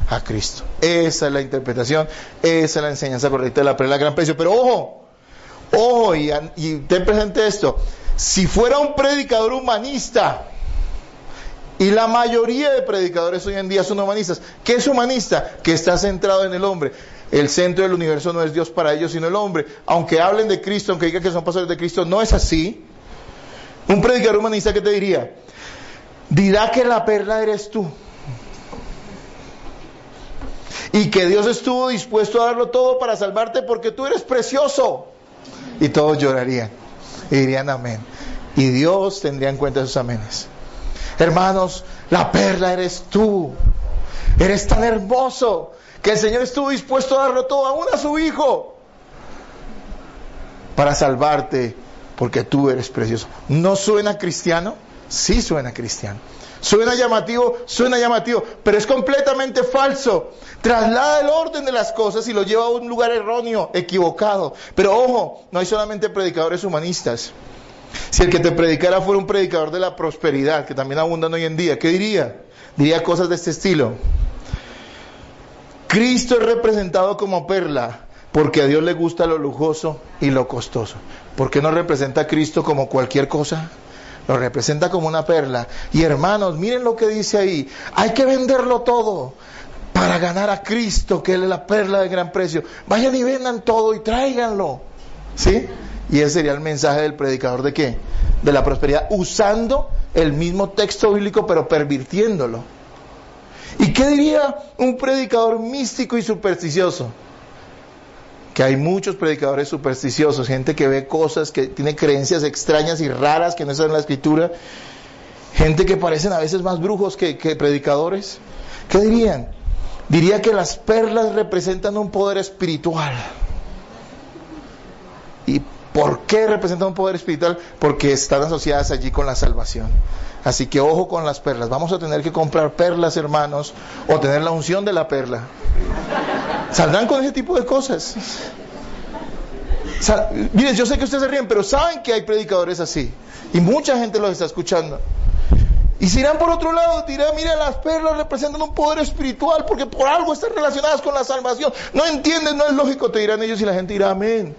[SPEAKER 1] A Cristo. Esa es la interpretación, esa es la enseñanza correcta de la perla de gran precio. Pero ojo, y ten presente esto. Si fuera un predicador humanista, y la mayoría de predicadores hoy en día son humanistas. ¿Qué es humanista? Que está centrado en el hombre. El centro del universo no es Dios para ellos, sino el hombre. Aunque hablen de Cristo, aunque digan que son pastores de Cristo, no es así. Un predicador humanista, ¿qué te diría? Dirá que la perla eres tú. y que Dios estuvo dispuesto a darlo todo para salvarte porque tú eres precioso. Y todos llorarían y dirían amén. Y Dios tendría en cuenta esos amenes. Hermanos, la perla eres tú. Eres tan hermoso que el Señor estuvo dispuesto a darlo todo, aún a su Hijo, para salvarte, porque tú eres precioso. ¿No suena cristiano? Sí suena cristiano. ¿Suena llamativo? Suena llamativo, pero es completamente falso. Traslada el orden de las cosas y lo lleva a un lugar erróneo, equivocado. Pero ojo, no hay solamente predicadores humanistas. Si el que te predicara fuera un predicador de la prosperidad, que también abundan hoy en día, ¿qué diría? Diría cosas de este estilo. Cristo es representado como perla porque a Dios le gusta lo lujoso y lo costoso. ¿Por qué no representa a Cristo como cualquier cosa? Lo representa como una perla. Y hermanos, miren lo que dice ahí. Hay que venderlo todo para ganar a Cristo, que Él es la perla de gran precio. Vayan y vendan todo y tráiganlo. ¿Sí? Y ese sería el mensaje del predicador ¿de qué? De la prosperidad, usando el mismo texto bíblico pero pervirtiéndolo. ¿Y qué diría un predicador místico y supersticioso? Que hay muchos predicadores supersticiosos, gente que ve cosas, que tiene creencias extrañas y raras que no están en la Escritura, gente que parecen a veces más brujos que predicadores. ¿Qué dirían? Diría que las perlas representan un poder espiritual. ¿Y por qué representan un poder espiritual? Porque están asociadas allí con la salvación. Así que ojo con las perlas. Vamos a tener que comprar perlas, hermanos, o tener la unción de la perla. Saldrán con ese tipo de cosas. Miren, yo sé que ustedes se ríen, pero saben que hay predicadores así. Y mucha gente los está escuchando. Y si irán por otro lado, dirán, mira, las perlas representan un poder espiritual, porque por algo están relacionadas con la salvación. No entienden, no es lógico, te dirán ellos, y la gente dirá amén.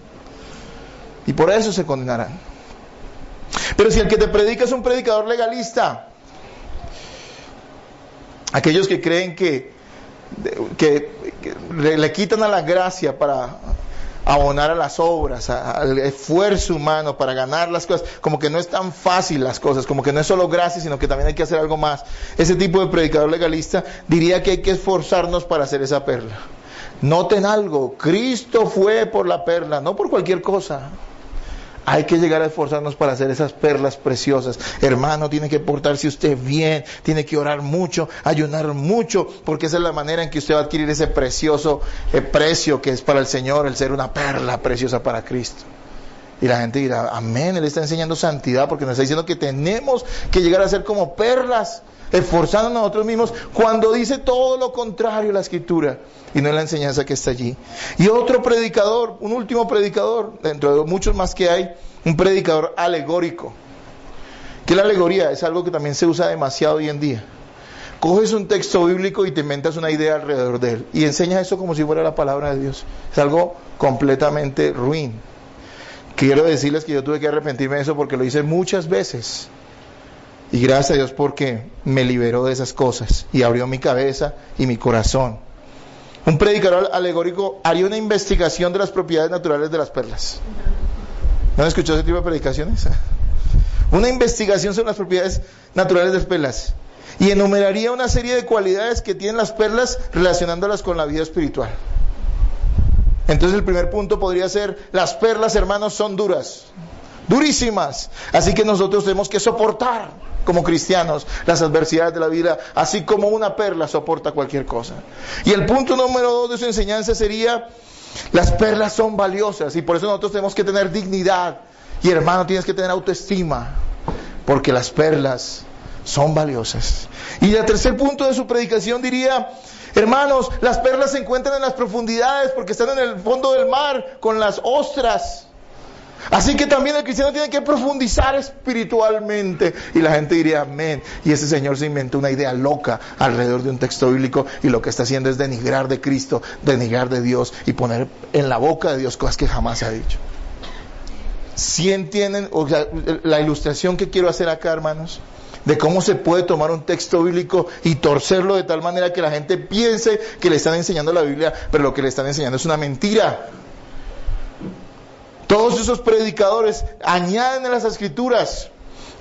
[SPEAKER 1] Y por eso se condenarán. Pero si el que te predica es un predicador legalista, aquellos que creen que le quitan a la gracia para abonar a las obras, al esfuerzo humano para ganar las cosas, como que no es tan fácil las cosas, como que no es solo gracia, sino que también hay que hacer algo más. Ese tipo de predicador legalista diría que hay que esforzarnos para hacer esa perla. Noten algo, Cristo fue por la perla, no por cualquier cosa. Hay que llegar a esforzarnos para hacer esas perlas preciosas. Hermano, tiene que portarse usted bien, tiene que orar mucho, ayunar mucho, porque esa es la manera en que usted va a adquirir ese precioso precio que es para el Señor, el ser una perla preciosa para Cristo. Y la gente dirá, amén, Él está enseñando santidad, porque nos está diciendo que tenemos que llegar a ser como perlas, esforzándonos nosotros mismos, cuando dice todo lo contrario la Escritura, y no es la enseñanza que está allí. Y otro predicador, un último predicador, dentro de muchos más que hay, un predicador alegórico. ¿Qué es la alegoría? Es algo que también se usa demasiado hoy en día. Coges un texto bíblico y te inventas una idea alrededor de él, y enseñas eso como si fuera la palabra de Dios. Es algo completamente ruin. Quiero decirles que yo tuve que arrepentirme de eso porque lo hice muchas veces. Y gracias a Dios porque me liberó de esas cosas y abrió mi cabeza y mi corazón. Un predicador alegórico haría una investigación de las propiedades naturales de las perlas. ¿No han escuchado ese tipo de predicaciones? Una investigación sobre las propiedades naturales de las perlas. Y enumeraría una serie de cualidades que tienen las perlas relacionándolas con la vida espiritual. Entonces el primer punto podría ser, las perlas, hermanos, son duras, durísimas. Así que nosotros tenemos que soportar, como cristianos, las adversidades de la vida, así como una perla soporta cualquier cosa. Y el punto número 2 de su enseñanza sería, las perlas son valiosas, y por eso nosotros tenemos que tener dignidad. Y hermano, tienes que tener autoestima, porque las perlas son valiosas. Y el tercer punto de su predicación diría, hermanos, las perlas se encuentran en las profundidades porque están en el fondo del mar con las ostras. Así que también el cristiano tiene que profundizar espiritualmente. Y la gente diría amén. Y ese señor se inventó una idea loca alrededor de un texto bíblico, y lo que está haciendo es denigrar de Cristo, denigrar de Dios y poner en la boca de Dios cosas que jamás se ha dicho. ¿Sí entienden la ilustración que quiero hacer acá, hermanos? De cómo se puede tomar un texto bíblico y torcerlo de tal manera que la gente piense que le están enseñando la Biblia, pero lo que le están enseñando es una mentira. Todos esos predicadores añaden en las Escrituras,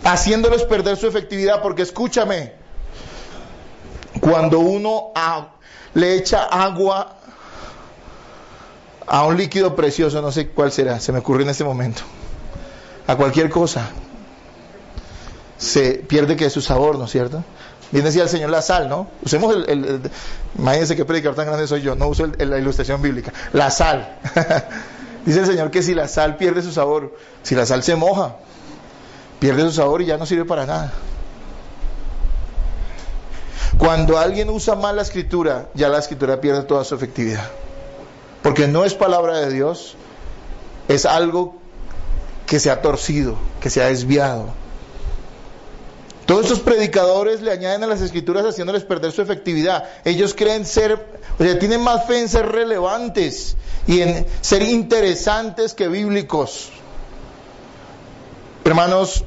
[SPEAKER 1] haciéndoles perder su efectividad, porque escúchame, cuando uno le echa agua a un líquido precioso, no sé cuál será, se me ocurrió en este momento, a cualquier cosa, se pierde que su sabor, ¿no es cierto? Bien decía el Señor la sal, ¿no? Usemos imagínense qué predicador tan grande soy yo, no uso la ilustración bíblica, la sal. Dice el Señor que si la sal pierde su sabor, si la sal se moja, pierde su sabor y ya no sirve para nada. Cuando alguien usa mal la Escritura, ya la Escritura pierde toda su efectividad. Porque no es palabra de Dios, es algo que se ha torcido, que se ha desviado. Todos estos predicadores le añaden a las Escrituras haciéndoles perder su efectividad. Ellos creen tienen más fe en ser relevantes y en ser interesantes que bíblicos. Hermanos,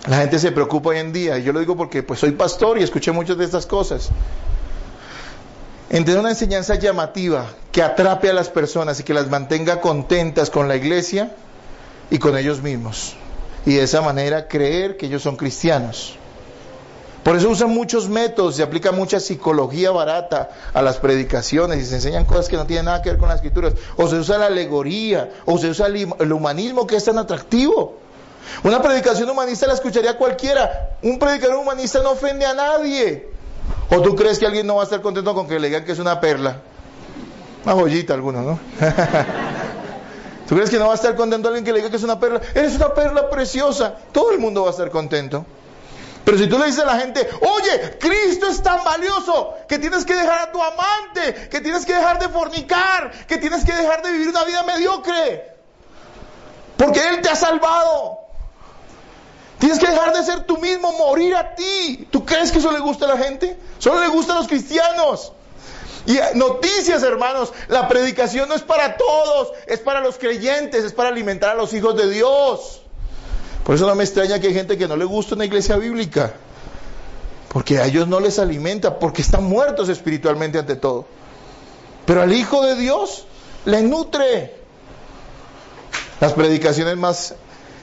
[SPEAKER 1] la gente se preocupa hoy en día, y yo lo digo porque pues soy pastor y escuché muchas de estas cosas. En tener una enseñanza llamativa que atrape a las personas y que las mantenga contentas con la iglesia y con ellos mismos. Y de esa manera creer que ellos son cristianos. Por eso usan muchos métodos, se aplica mucha psicología barata a las predicaciones y se enseñan cosas que no tienen nada que ver con las Escrituras. O se usa la alegoría, o se usa el humanismo que es tan atractivo. Una predicación humanista la escucharía cualquiera. Un predicador humanista no ofende a nadie. ¿O tú crees que alguien no va a estar contento con que le digan que es una perla? Una joyita alguno, ¿no? ¿Tú crees que no va a estar contento alguien que le diga que es una perla? Eres una perla preciosa. Todo el mundo va a estar contento. Pero si tú le dices a la gente, oye, Cristo es tan valioso que tienes que dejar a tu amante, que tienes que dejar de fornicar, que tienes que dejar de vivir una vida mediocre, porque Él te ha salvado. Tienes que dejar de ser tú mismo, morir a ti. ¿Tú crees que eso le gusta a la gente? Solo le gusta a los cristianos. Y noticias, hermanos, la predicación no es para todos, es para los creyentes, es para alimentar a los hijos de Dios. Por eso no me extraña que hay gente que no le gusta una iglesia bíblica, porque a ellos no les alimenta, porque están muertos espiritualmente ante todo. Pero al Hijo de Dios le nutre. Las predicaciones más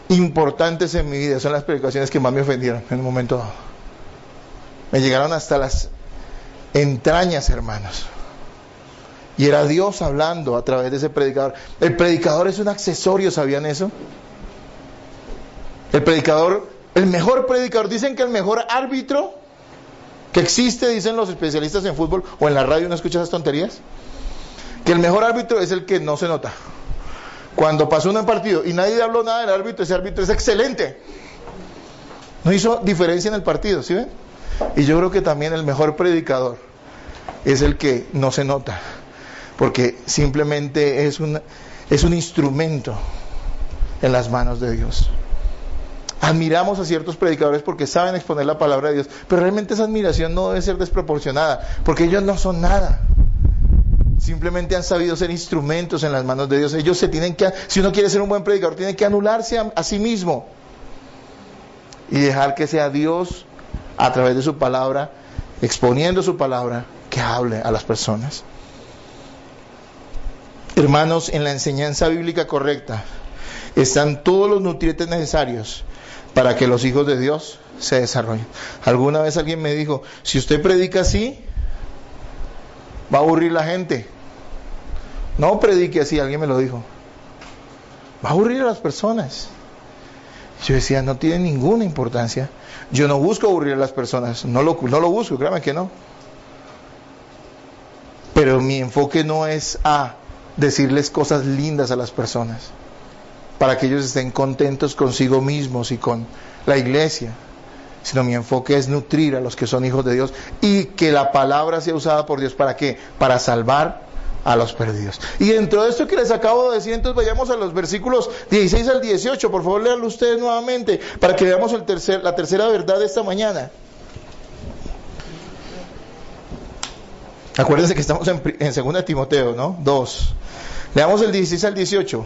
[SPEAKER 1] importantes en mi vida son las predicaciones que más me ofendieron en un momento dado. Me llegaron hasta las entrañas, hermanos. Y era Dios hablando a través de ese predicador. El predicador es un accesorio, ¿sabían eso? El predicador, el mejor predicador, dicen que el mejor árbitro que existe, dicen los especialistas en fútbol o en la radio, ¿no escuchas esas tonterías? Que el mejor árbitro es el que no se nota. Cuando pasó un partido y nadie habló nada del árbitro, ese árbitro es excelente. No hizo diferencia en el partido, ¿sí ven? Y yo creo que también el mejor predicador es el que no se nota, porque simplemente es un instrumento en las manos de Dios. Admiramos a ciertos predicadores porque saben exponer la palabra de Dios, pero realmente esa admiración no debe ser desproporcionada, porque ellos no son nada. Simplemente han sabido ser instrumentos en las manos de Dios. Ellos si uno quiere ser un buen predicador, tiene que anularse a sí mismo y dejar que sea Dios a través de su palabra, exponiendo su palabra, que hable a las personas. Hermanos, en la enseñanza bíblica correcta están todos los nutrientes necesarios para que los hijos de Dios se desarrollen. Alguna vez alguien me dijo, si usted predica así, va a aburrir la gente. No predique así, alguien me lo dijo. Va a aburrir a las personas. Yo decía, no tiene ninguna importancia. Yo no busco aburrir a las personas, no lo busco, créame que no. Pero mi enfoque no es a decirles cosas lindas a las personas, para que ellos estén contentos consigo mismos y con la iglesia, sino mi enfoque es nutrir a los que son hijos de Dios y que la palabra sea usada por Dios. ¿Para qué? Para salvar a los perdidos. Y dentro de esto que les acabo de decir, entonces vayamos a los versículos 16 al 18, por favor léanlo ustedes nuevamente, para que veamos la tercera verdad de esta mañana. Acuérdense que estamos en 2 Timoteo, ¿no? 2. Leamos el 16 al 18.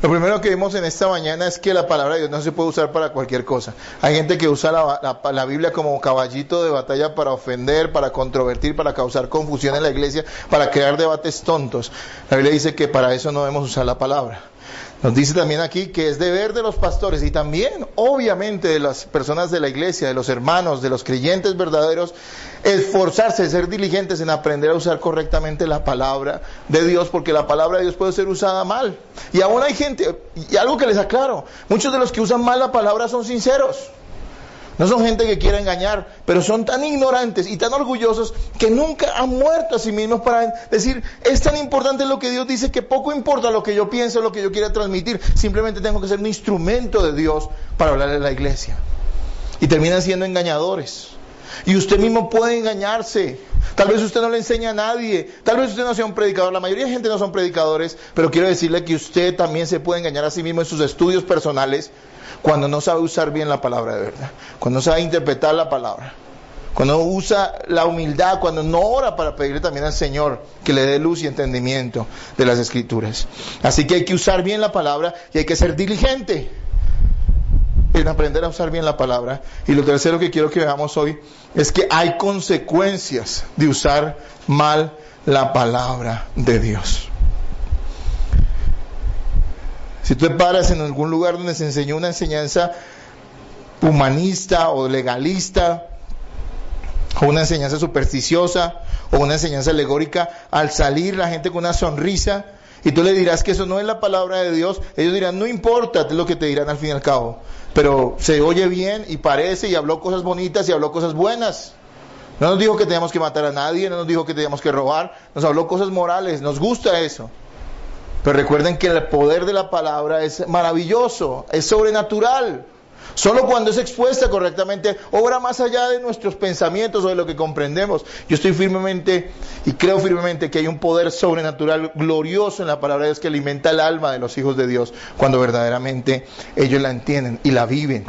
[SPEAKER 1] Lo primero que vimos en esta mañana es que la palabra de Dios no se puede usar para cualquier cosa. Hay gente que usa la Biblia como caballito de batalla para ofender, para controvertir, para causar confusión en la iglesia, para crear debates tontos. La Biblia dice que para eso no debemos usar la palabra. Nos dice también aquí que es deber de los pastores y también, obviamente, de las personas de la iglesia, de los hermanos, de los creyentes verdaderos, esforzarse, ser diligentes en aprender a usar correctamente la palabra de Dios, porque la palabra de Dios puede ser usada mal. Y aún hay gente, y algo que les aclaro, muchos de los que usan mal la palabra son sinceros. No son gente que quiera engañar, pero son tan ignorantes y tan orgullosos que nunca han muerto a sí mismos para decir, es tan importante lo que Dios dice que poco importa lo que yo pienso, lo que yo quiera transmitir, simplemente tengo que ser un instrumento de Dios para hablarle a la iglesia. Y terminan siendo engañadores. Y usted mismo puede engañarse. Tal vez usted no le enseña a nadie, tal vez usted no sea un predicador, la mayoría de gente no son predicadores, pero quiero decirle que usted también se puede engañar a sí mismo en sus estudios personales, cuando no sabe usar bien la palabra de verdad, cuando no sabe interpretar la palabra, cuando no usa la humildad, cuando no ora para pedirle también al Señor que le dé luz y entendimiento de las Escrituras. Así que hay que usar bien la palabra y hay que ser diligente en aprender a usar bien la palabra. Y lo tercero que quiero que veamos hoy es que hay consecuencias de usar mal la palabra de Dios. Si tú te paras en algún lugar donde se enseñó una enseñanza humanista o legalista, o una enseñanza supersticiosa, o una enseñanza alegórica, al salir la gente con una sonrisa, y tú le dirás que eso no es la palabra de Dios, ellos dirán, no importa, es lo que te dirán al fin y al cabo, pero se oye bien y parece, y habló cosas bonitas y habló cosas buenas. No nos dijo que teníamos que matar a nadie, no nos dijo que teníamos que robar, nos habló cosas morales, nos gusta eso. Pero recuerden que el poder de la palabra es maravilloso, es sobrenatural. Solo cuando es expuesta correctamente, obra más allá de nuestros pensamientos o de lo que comprendemos. Yo estoy firmemente y creo firmemente que hay un poder sobrenatural glorioso en la palabra de Dios que alimenta el alma de los hijos de Dios cuando verdaderamente ellos la entienden y la viven.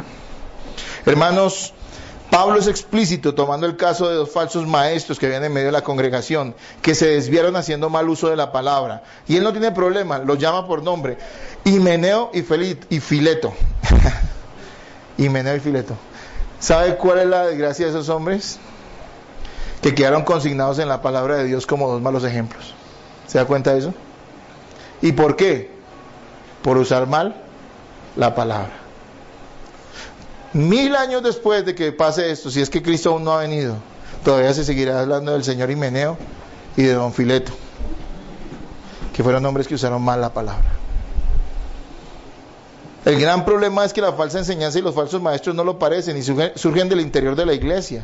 [SPEAKER 1] Hermanos, Pablo es explícito tomando el caso de dos falsos maestros que habían en medio de la congregación, que se desviaron haciendo mal uso de la palabra. Y él no tiene problema, los llama por nombre, Himeneo y Fileto. Himeneo y Fileto. ¿Sabe cuál es la desgracia de esos hombres? Que quedaron consignados en la palabra de Dios como dos malos ejemplos. ¿Se da cuenta de eso? ¿Y por qué? Por usar mal la palabra. 1000 años después de que pase esto, si es que Cristo aún no ha venido, todavía se seguirá hablando del señor Himeneo y de don Fileto, que fueron hombres que usaron mal la palabra. El gran problema es que la falsa enseñanza y los falsos maestros no lo parecen y surgen del interior de la iglesia,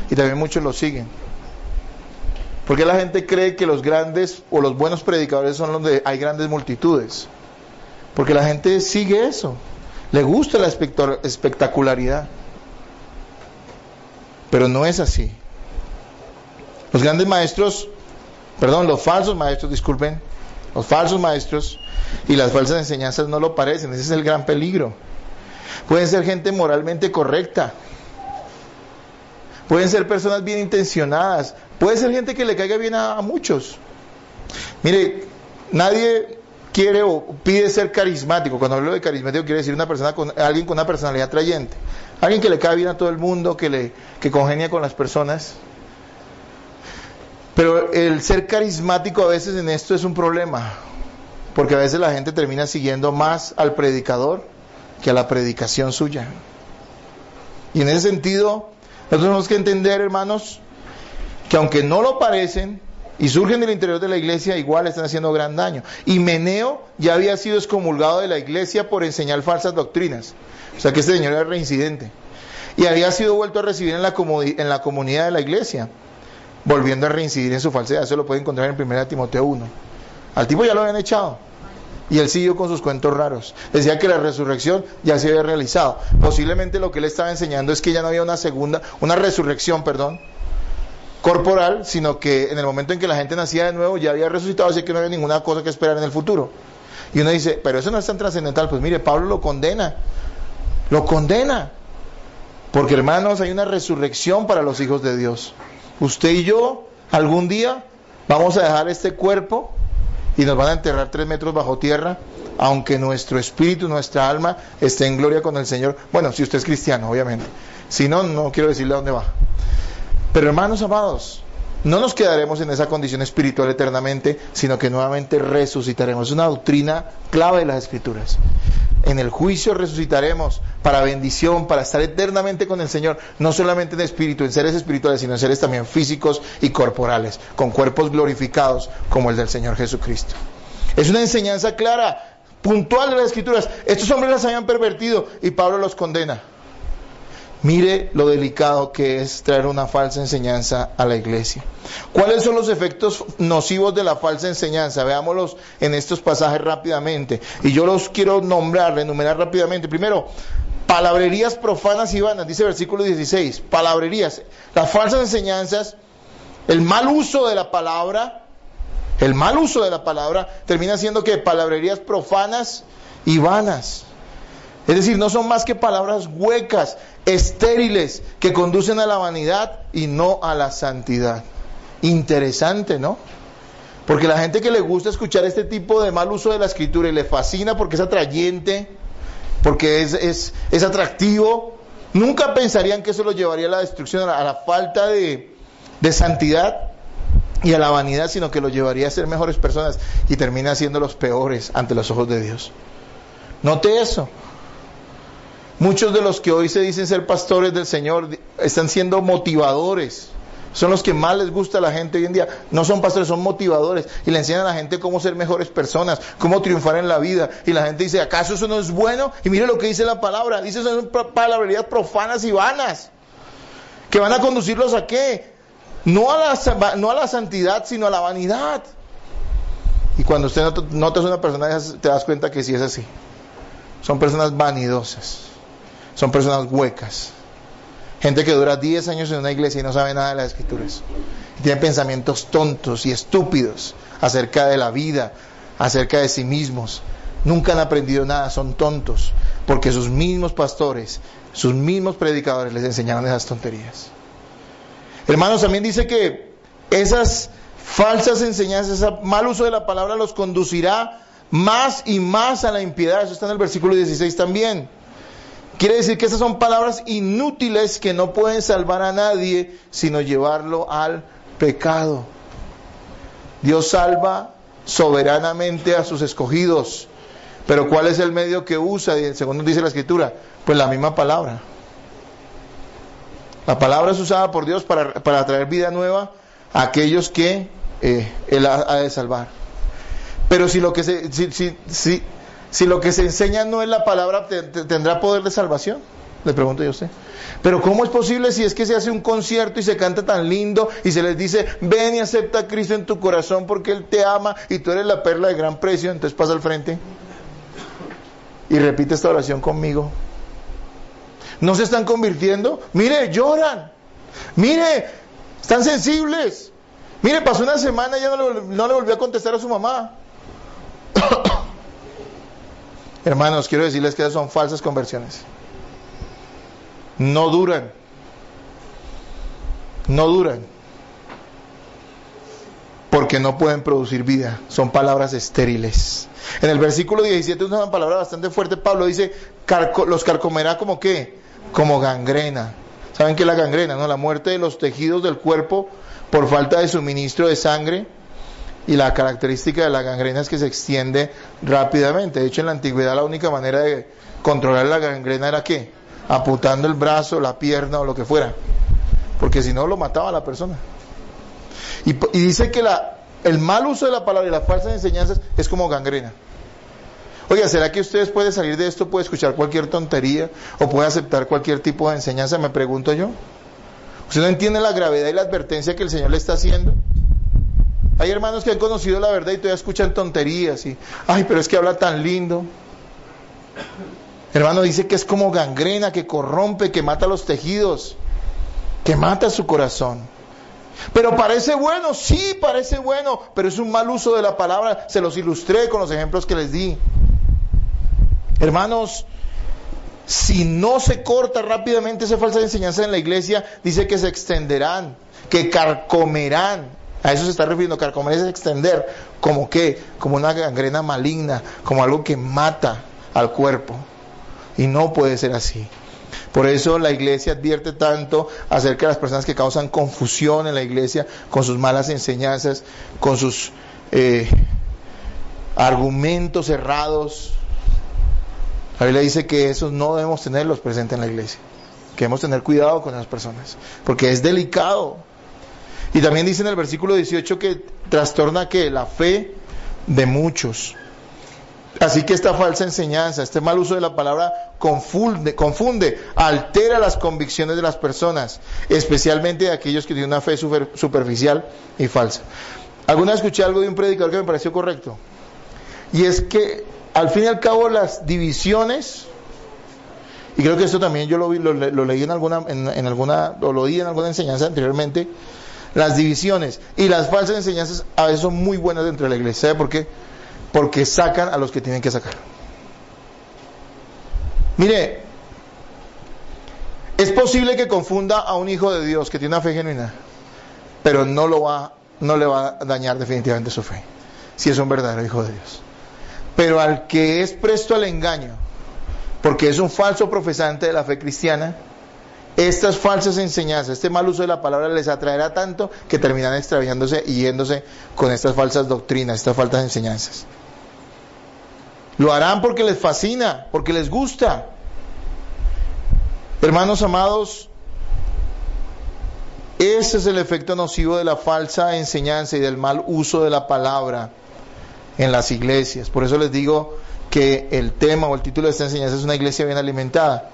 [SPEAKER 1] y también muchos lo siguen. Porque la gente cree que los grandes o los buenos predicadores son donde hay grandes multitudes, porque la gente sigue eso. Le gusta la espectacularidad, pero no es así. Los falsos maestros y las falsas enseñanzas no lo parecen. Ese es el gran peligro. Pueden ser gente moralmente correcta, pueden ser personas bien intencionadas, puede ser gente que le caiga bien a muchos. Mire, nadie quiere o pide ser carismático. Cuando hablo de carismático quiere decir alguien con una personalidad atrayente, alguien que le cae bien a todo el mundo, que congenia con las personas. Pero el ser carismático a veces en esto es un problema, porque a veces la gente termina siguiendo más al predicador que a la predicación suya. Y en ese sentido nosotros tenemos que entender, hermanos, que aunque no lo parecen y surgen del interior de la iglesia, igual están haciendo gran daño. Himeneo ya había sido excomulgado de la iglesia por enseñar falsas doctrinas. O sea que este señor era reincidente. Y había sido vuelto a recibir en la comunidad de la iglesia, volviendo a reincidir en su falsedad. Eso lo puede encontrar en 1 Timoteo 1. Al tipo ya lo habían echado, y él siguió con sus cuentos raros. Decía que la resurrección ya se había realizado. Posiblemente lo que él estaba enseñando es que ya no había una resurrección, corporal, sino que en el momento en que la gente nacía de nuevo ya había resucitado, así que no había ninguna cosa que esperar en el futuro. Y uno dice, pero eso no es tan trascendental. Pues mire, Pablo lo condena, porque hermanos, hay una resurrección para los hijos de Dios. Usted y yo algún día vamos a dejar este cuerpo y nos van a enterrar 3 metros bajo tierra aunque nuestro espíritu, nuestra alma esté en gloria con el Señor. Bueno, si usted es cristiano, obviamente. Si no, no quiero decirle a dónde va. Pero hermanos amados, no nos quedaremos en esa condición espiritual eternamente, sino que nuevamente resucitaremos. Es una doctrina clave de las Escrituras. En el juicio resucitaremos para bendición, para estar eternamente con el Señor, no solamente en espíritu, en seres espirituales, sino en seres también físicos y corporales, con cuerpos glorificados como el del Señor Jesucristo. Es una enseñanza clara, puntual de las Escrituras. Estos hombres las habían pervertido y Pablo los condena. Mire lo delicado que es traer una falsa enseñanza a la iglesia. ¿Cuáles son los efectos nocivos de la falsa enseñanza? Veámoslos en estos pasajes rápidamente. Y yo los quiero enumerar rápidamente. Primero, palabrerías profanas y vanas, dice versículo 16. Palabrerías, las falsas enseñanzas, el mal uso de la palabra. El mal uso de la palabra termina siendo que palabrerías profanas y vanas. Es decir, no son más que palabras huecas, estériles, que conducen a la vanidad y no a la santidad. Interesante, ¿no? Porque la gente que le gusta escuchar este tipo de mal uso de la Escritura y le fascina porque es atrayente, porque es atractivo, nunca pensarían que eso lo llevaría a la destrucción, a la falta de santidad y a la vanidad, sino que lo llevaría a ser mejores personas y termina siendo los peores ante los ojos de Dios. Note eso. Muchos de los que hoy se dicen ser pastores del Señor están siendo motivadores. Son los que más les gusta a la gente hoy en día. No son pastores, son motivadores. Y le enseñan a la gente cómo ser mejores personas, cómo triunfar en la vida. Y la gente dice, ¿acaso eso no es bueno? Y mire lo que dice la palabra. Dice, son palabrerías profanas y vanas. ¿Que van a conducirlos a qué? No a la santidad, sino a la vanidad. Y cuando usted notas una persona, te das cuenta que sí es así. Son personas vanidosas. Son personas huecas. Gente que dura 10 años en una iglesia y no sabe nada de las Escrituras. Y tiene pensamientos tontos y estúpidos acerca de la vida, acerca de sí mismos. Nunca han aprendido nada, son tontos. Porque sus mismos pastores, sus mismos predicadores les enseñaron esas tonterías. Hermanos, también dice que esas falsas enseñanzas, ese mal uso de la palabra los conducirá más y más a la impiedad. Eso está en el versículo 16 también. Quiere decir que estas son palabras inútiles que no pueden salvar a nadie, sino llevarlo al pecado. Dios salva soberanamente a sus escogidos. Pero ¿cuál es el medio que usa? Según nos dice la Escritura, pues la misma palabra. La palabra es usada por Dios para traer vida nueva a aquellos que Él ha de salvar. Pero si lo que se enseña no es la palabra, ¿tendrá poder de salvación? Le pregunto yo a usted. Pero ¿cómo es posible si es que se hace un concierto y se canta tan lindo y se les dice, ven y acepta a Cristo en tu corazón porque Él te ama y tú eres la perla de gran precio? Entonces pasa al frente y repite esta oración conmigo. ¿No se están convirtiendo? Mire, lloran. Mire, están sensibles. Mire, pasó una semana y ya no le volvió a contestar a su mamá. Hermanos, quiero decirles que esas son falsas conversiones. No duran. No duran. Porque no pueden producir vida. Son palabras estériles. En el versículo 17 usa una palabra bastante fuerte. Pablo dice, los carcomerá como ¿qué? Como gangrena. ¿Saben qué es la gangrena? ¿No? La muerte de los tejidos del cuerpo por falta de suministro de sangre. Y la característica de la gangrena es que se extiende rápidamente. De hecho, en la antigüedad la única manera de controlar la gangrena era ¿qué? Amputando el brazo, la pierna o lo que fuera. Porque si no, lo mataba a la persona. Y dice que el mal uso de la palabra y las falsas enseñanzas es como gangrena. Oiga, ¿será que usted después de salir de esto puede escuchar cualquier tontería o puede aceptar cualquier tipo de enseñanza? Me pregunto yo. ¿Usted no entiende la gravedad y la advertencia que el Señor le está haciendo? Hay hermanos que han conocido la verdad y todavía escuchan tonterías y, ay, pero es que habla tan lindo. Hermano, dice que es como gangrena, que corrompe, que mata los tejidos, que mata su corazón. Pero parece bueno, sí, parece bueno, pero es un mal uso de la palabra. Se los ilustré con los ejemplos que les di. Hermanos, si no se corta rápidamente esa falsa enseñanza en la iglesia, dice que se extenderán, que carcomerán. A eso se está refiriendo. Carcomer es extender, ¿como qué? Como una gangrena maligna, como algo que mata al cuerpo. Y no puede ser así. Por eso la iglesia advierte tanto acerca de las personas que causan confusión en la iglesia con sus malas enseñanzas, con sus argumentos errados. La Biblia dice que esos no debemos tenerlos presentes en la iglesia, que debemos tener cuidado con esas personas, porque es delicado. Y también dice en el versículo 18 que trastorna que la fe de muchos. Así que esta falsa enseñanza, este mal uso de la palabra confunde, altera las convicciones de las personas, especialmente de aquellos que tienen una fe superficial y falsa. Alguna vez escuché algo de un predicador que me pareció correcto, y es que al fin y al cabo las divisiones, y creo que esto también yo lo leí en alguna, o lo oí en alguna enseñanza anteriormente, las divisiones y las falsas enseñanzas a veces son muy buenas dentro de la iglesia. ¿Sabe por qué? Porque sacan a los que tienen que sacar. Mire, es posible que confunda a un hijo de Dios que tiene una fe genuina, pero no le va a dañar definitivamente su fe, si es un verdadero hijo de Dios. Pero al que es presto al engaño, porque es un falso profesante de la fe cristiana, estas falsas enseñanzas, este mal uso de la palabra les atraerá tanto que terminan extraviándose y yéndose con estas falsas doctrinas, estas falsas enseñanzas. Lo harán porque les fascina, porque les gusta. Hermanos amados, ese es el efecto nocivo de la falsa enseñanza y del mal uso de la palabra en las iglesias. Por eso les digo que el tema o el título de esta enseñanza es una iglesia bien alimentada.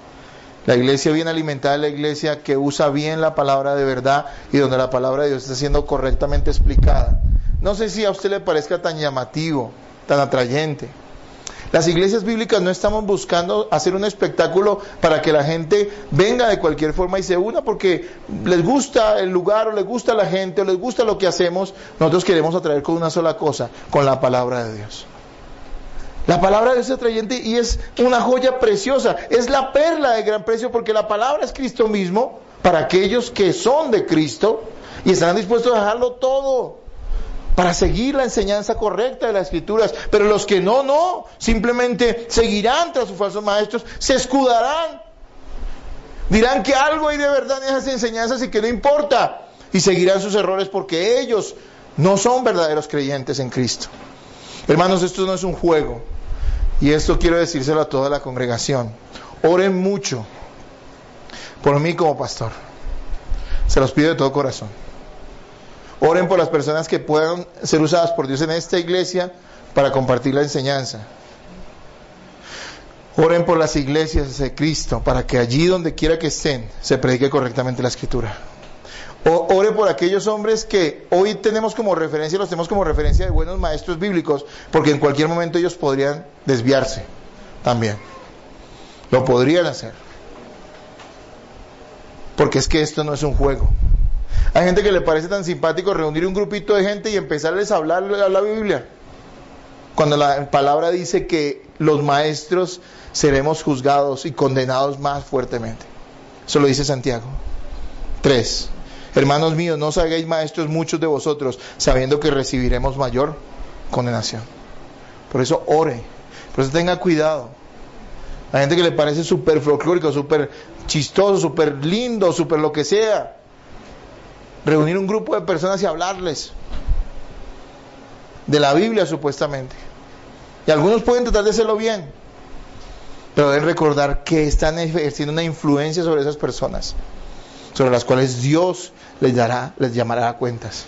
[SPEAKER 1] La iglesia bien alimentada es la iglesia que usa bien la palabra de verdad y donde la palabra de Dios está siendo correctamente explicada. No sé si a usted le parezca tan llamativo, tan atrayente. Las iglesias bíblicas no estamos buscando hacer un espectáculo para que la gente venga de cualquier forma y se una porque les gusta el lugar o les gusta la gente o les gusta lo que hacemos. Nosotros queremos atraer con una sola cosa, con la palabra de Dios. La palabra de Dios es atrayente y es una joya preciosa, es la perla de gran precio porque la palabra es Cristo mismo para aquellos que son de Cristo y estarán dispuestos a dejarlo todo para seguir la enseñanza correcta de las Escrituras. Pero los que no, simplemente seguirán tras sus falsos maestros, se escudarán, dirán que algo hay de verdad en esas enseñanzas y que no importa, y seguirán sus errores porque ellos no son verdaderos creyentes en Cristo. Hermanos, esto no es un juego, y esto quiero decírselo a toda la congregación. Oren mucho por mí como pastor, se los pido de todo corazón. Oren por las personas que puedan ser usadas por Dios en esta iglesia para compartir la enseñanza. Oren por las iglesias de Cristo para que allí donde quiera que estén se predique correctamente la Escritura. Ore por aquellos hombres que hoy tenemos como referencia, los tenemos como referencia de buenos maestros bíblicos, porque en cualquier momento ellos podrían desviarse también. Lo podrían hacer. Porque es que esto no es un juego. Hay gente que le parece tan simpático reunir un grupito de gente y empezarles a hablar la Biblia, cuando la palabra dice que los maestros seremos juzgados y condenados más fuertemente. Eso lo dice Santiago 3. Hermanos míos, no os hagáis maestros muchos de vosotros, sabiendo que recibiremos mayor condenación. Por eso ore, por eso tenga cuidado. Hay gente que le parece súper folclórico, súper chistoso, súper lindo, súper lo que sea, reunir un grupo de personas y hablarles de la Biblia supuestamente. Y algunos pueden tratar de hacerlo bien, pero deben recordar que están ejerciendo una influencia sobre esas personas, sobre las cuales Dios les llamará a cuentas.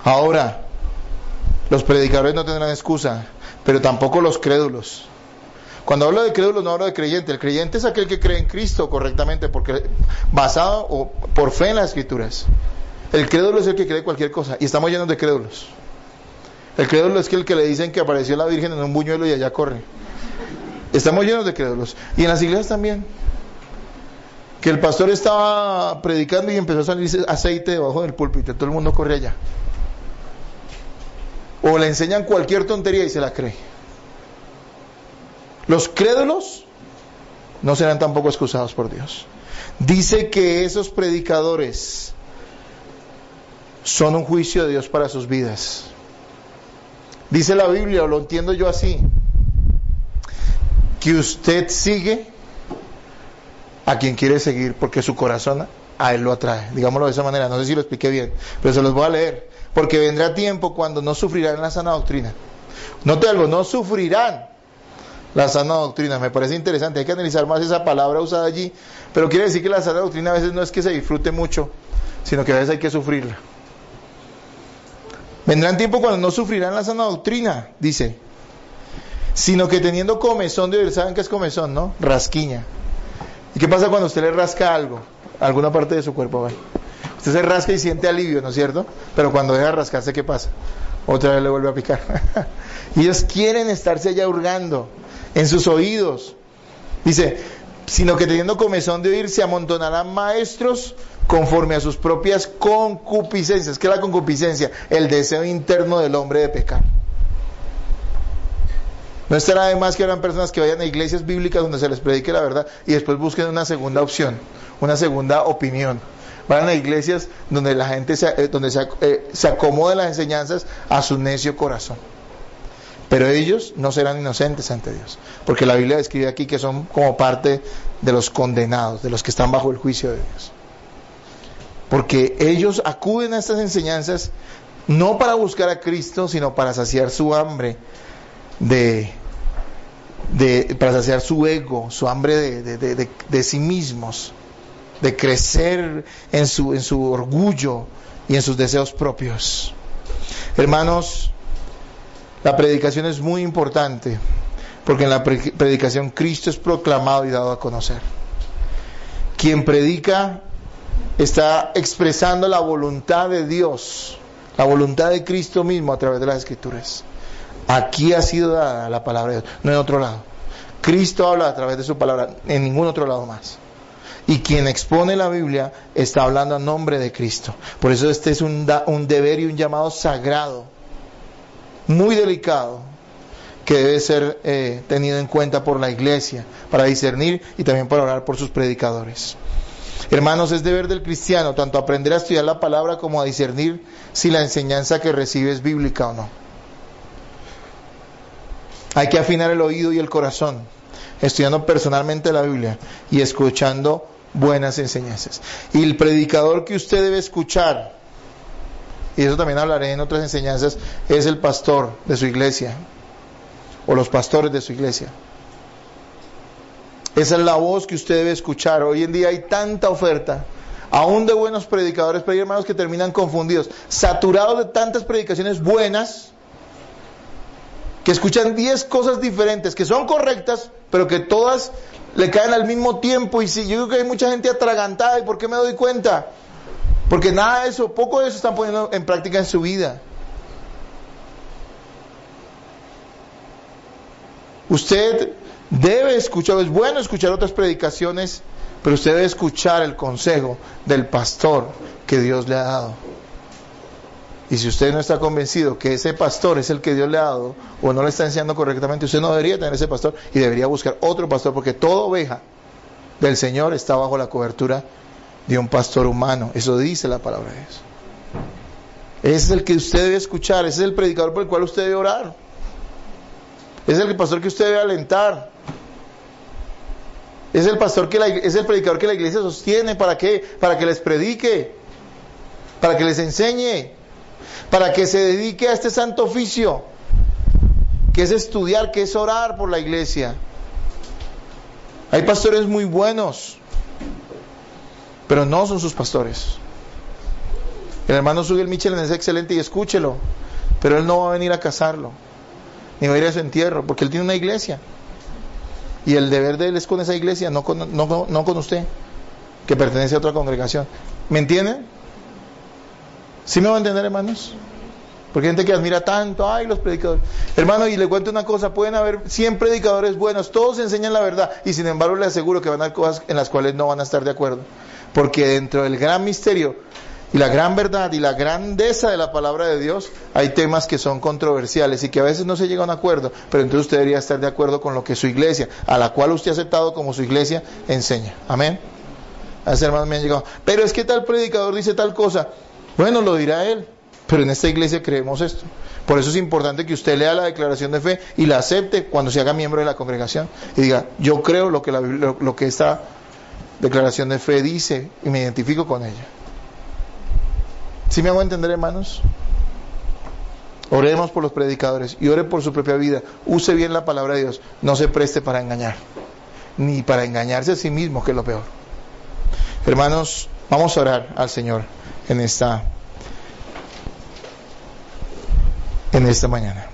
[SPEAKER 1] Ahora, los predicadores no tendrán excusa, pero tampoco los crédulos. Cuando hablo de crédulos no hablo de creyente. El creyente es aquel que cree en Cristo correctamente, porque basado o por fe en las Escrituras. El crédulo es el que cree cualquier cosa, y estamos llenos de crédulos. El crédulo es el que le dicen que apareció la Virgen en un buñuelo y allá corre. Estamos llenos de crédulos. Y en las iglesias también. Que el pastor estaba predicando y empezó a salir aceite debajo del púlpito, todo el mundo corre allá. O le enseñan cualquier tontería y se la cree. Los crédulos no serán tampoco excusados por Dios. Dice que esos predicadores son un juicio de Dios para sus vidas. Dice la Biblia, o lo entiendo yo así, que usted sigue a quien quiere seguir porque su corazón a él lo atrae. Digámoslo de esa manera, no sé si lo expliqué bien, pero se los voy a leer. Porque vendrá tiempo cuando no sufrirán la sana doctrina. Note algo, no sufrirán la sana doctrina. Me parece interesante, hay que analizar más esa palabra usada allí, pero quiere decir que la sana doctrina a veces no es que se disfrute mucho, sino que a veces hay que sufrirla. Vendrán tiempo cuando no sufrirán la sana doctrina, dice, sino que teniendo comezón de oír. ¿Saben qué es comezón, no? Rasquiña. ¿Y qué pasa cuando usted le rasca algo? Alguna parte de su cuerpo, ¿vale? Usted se rasca y siente alivio, ¿no es cierto? Pero cuando deja de rascarse, ¿qué pasa? Otra vez le vuelve a picar. Y ellos quieren estarse allá hurgando en sus oídos. Dice, sino que teniendo comezón de oír, se amontonarán maestros conforme a sus propias concupiscencias. ¿Qué es la concupiscencia? El deseo interno del hombre de pecar. No estará de más que habrán personas que vayan a iglesias bíblicas donde se les predique la verdad y después busquen una segunda opción, una segunda opinión. Vayan a iglesias donde la gente se acomode las enseñanzas a su necio corazón. Pero ellos no serán inocentes ante Dios, porque la Biblia describe aquí que son como parte de los condenados, de los que están bajo el juicio de Dios. Porque ellos acuden a estas enseñanzas no para buscar a Cristo, sino para saciar su hambre para saciar su ego, su hambre de sí mismos, de crecer en su orgullo y en sus deseos propios. Hermanos, la predicación es muy importante, porque en la predicación Cristo es proclamado y dado a conocer. Quien predica está expresando la voluntad de Dios, la voluntad de Cristo mismo a través de las Escrituras. Aquí ha sido dada la palabra de Dios, no en otro lado. Cristo habla a través de su palabra, en ningún otro lado más. Y quien expone la Biblia está hablando a nombre de Cristo. Por eso este es un deber y un llamado sagrado, muy delicado, que debe ser tenido en cuenta por la iglesia, para discernir y también para orar por sus predicadores. Hermanos, es deber del cristiano tanto aprender a estudiar la palabra como a discernir si la enseñanza que recibe es bíblica o no. Hay que afinar el oído y el corazón, estudiando personalmente la Biblia y escuchando buenas enseñanzas. Y el predicador que usted debe escuchar, y eso también hablaré en otras enseñanzas, es el pastor de su iglesia, o los pastores de su iglesia. Esa es la voz que usted debe escuchar. Hoy en día hay tanta oferta, aún de buenos predicadores, pero hay hermanos que terminan confundidos, saturados de tantas predicaciones buenas, que escuchan 10 cosas diferentes, que son correctas, pero que todas le caen al mismo tiempo. Y si yo creo que hay mucha gente atragantada, ¿y por qué me doy cuenta? Porque nada de eso, poco de eso están poniendo en práctica en su vida. Usted debe escuchar, es bueno escuchar otras predicaciones, pero usted debe escuchar el consejo del pastor que Dios le ha dado. Y si usted no está convencido que ese pastor es el que Dios le ha dado, o no le está enseñando correctamente, usted no debería tener ese pastor y debería buscar otro pastor, porque toda oveja del Señor está bajo la cobertura de un pastor humano. Eso dice la palabra de Dios. Ese es el que usted debe escuchar, ese es el predicador por el cual usted debe orar. Ese es el pastor que usted debe alentar. Es el pastor es el predicador que la iglesia sostiene. ¿Para qué? Para que les predique, para que les enseñe, para que se dedique a este santo oficio, que es estudiar, que es orar por la iglesia. Hay pastores muy buenos, pero no son sus pastores. El hermano Sugel Michelin es excelente y escúchelo, pero él no va a venir a casarlo, ni va a ir a su entierro, porque él tiene una iglesia. Y el deber de él es con esa iglesia, no con usted, que pertenece a otra congregación. ¿Me entienden? ¿Sí me va a entender, hermanos? Porque hay gente que admira tanto, ay, los predicadores. Hermano, y le cuento una cosa, pueden haber 100 predicadores buenos, todos enseñan la verdad, y sin embargo le aseguro que van a haber cosas en las cuales no van a estar de acuerdo. Porque dentro del gran misterio, y la gran verdad, y la grandeza de la palabra de Dios, hay temas que son controversiales, y que a veces no se llega a un acuerdo, pero entonces usted debería estar de acuerdo con lo que su iglesia, a la cual usted ha aceptado como su iglesia, enseña. Amén. A veces hermanos me han llegado, pero es que tal predicador dice tal cosa. Bueno, lo dirá él, pero en esta iglesia creemos esto. Por eso es importante que usted lea la declaración de fe y la acepte cuando se haga miembro de la congregación y diga, yo creo lo que esta declaración de fe dice y me identifico con ella. ¿Sí me hago entender, hermanos? Oremos por los predicadores y ore por su propia vida. Use bien la palabra de Dios. No se preste para engañar, ni para engañarse a sí mismo, que es lo peor. Hermanos, vamos a orar al Señor en esta mañana.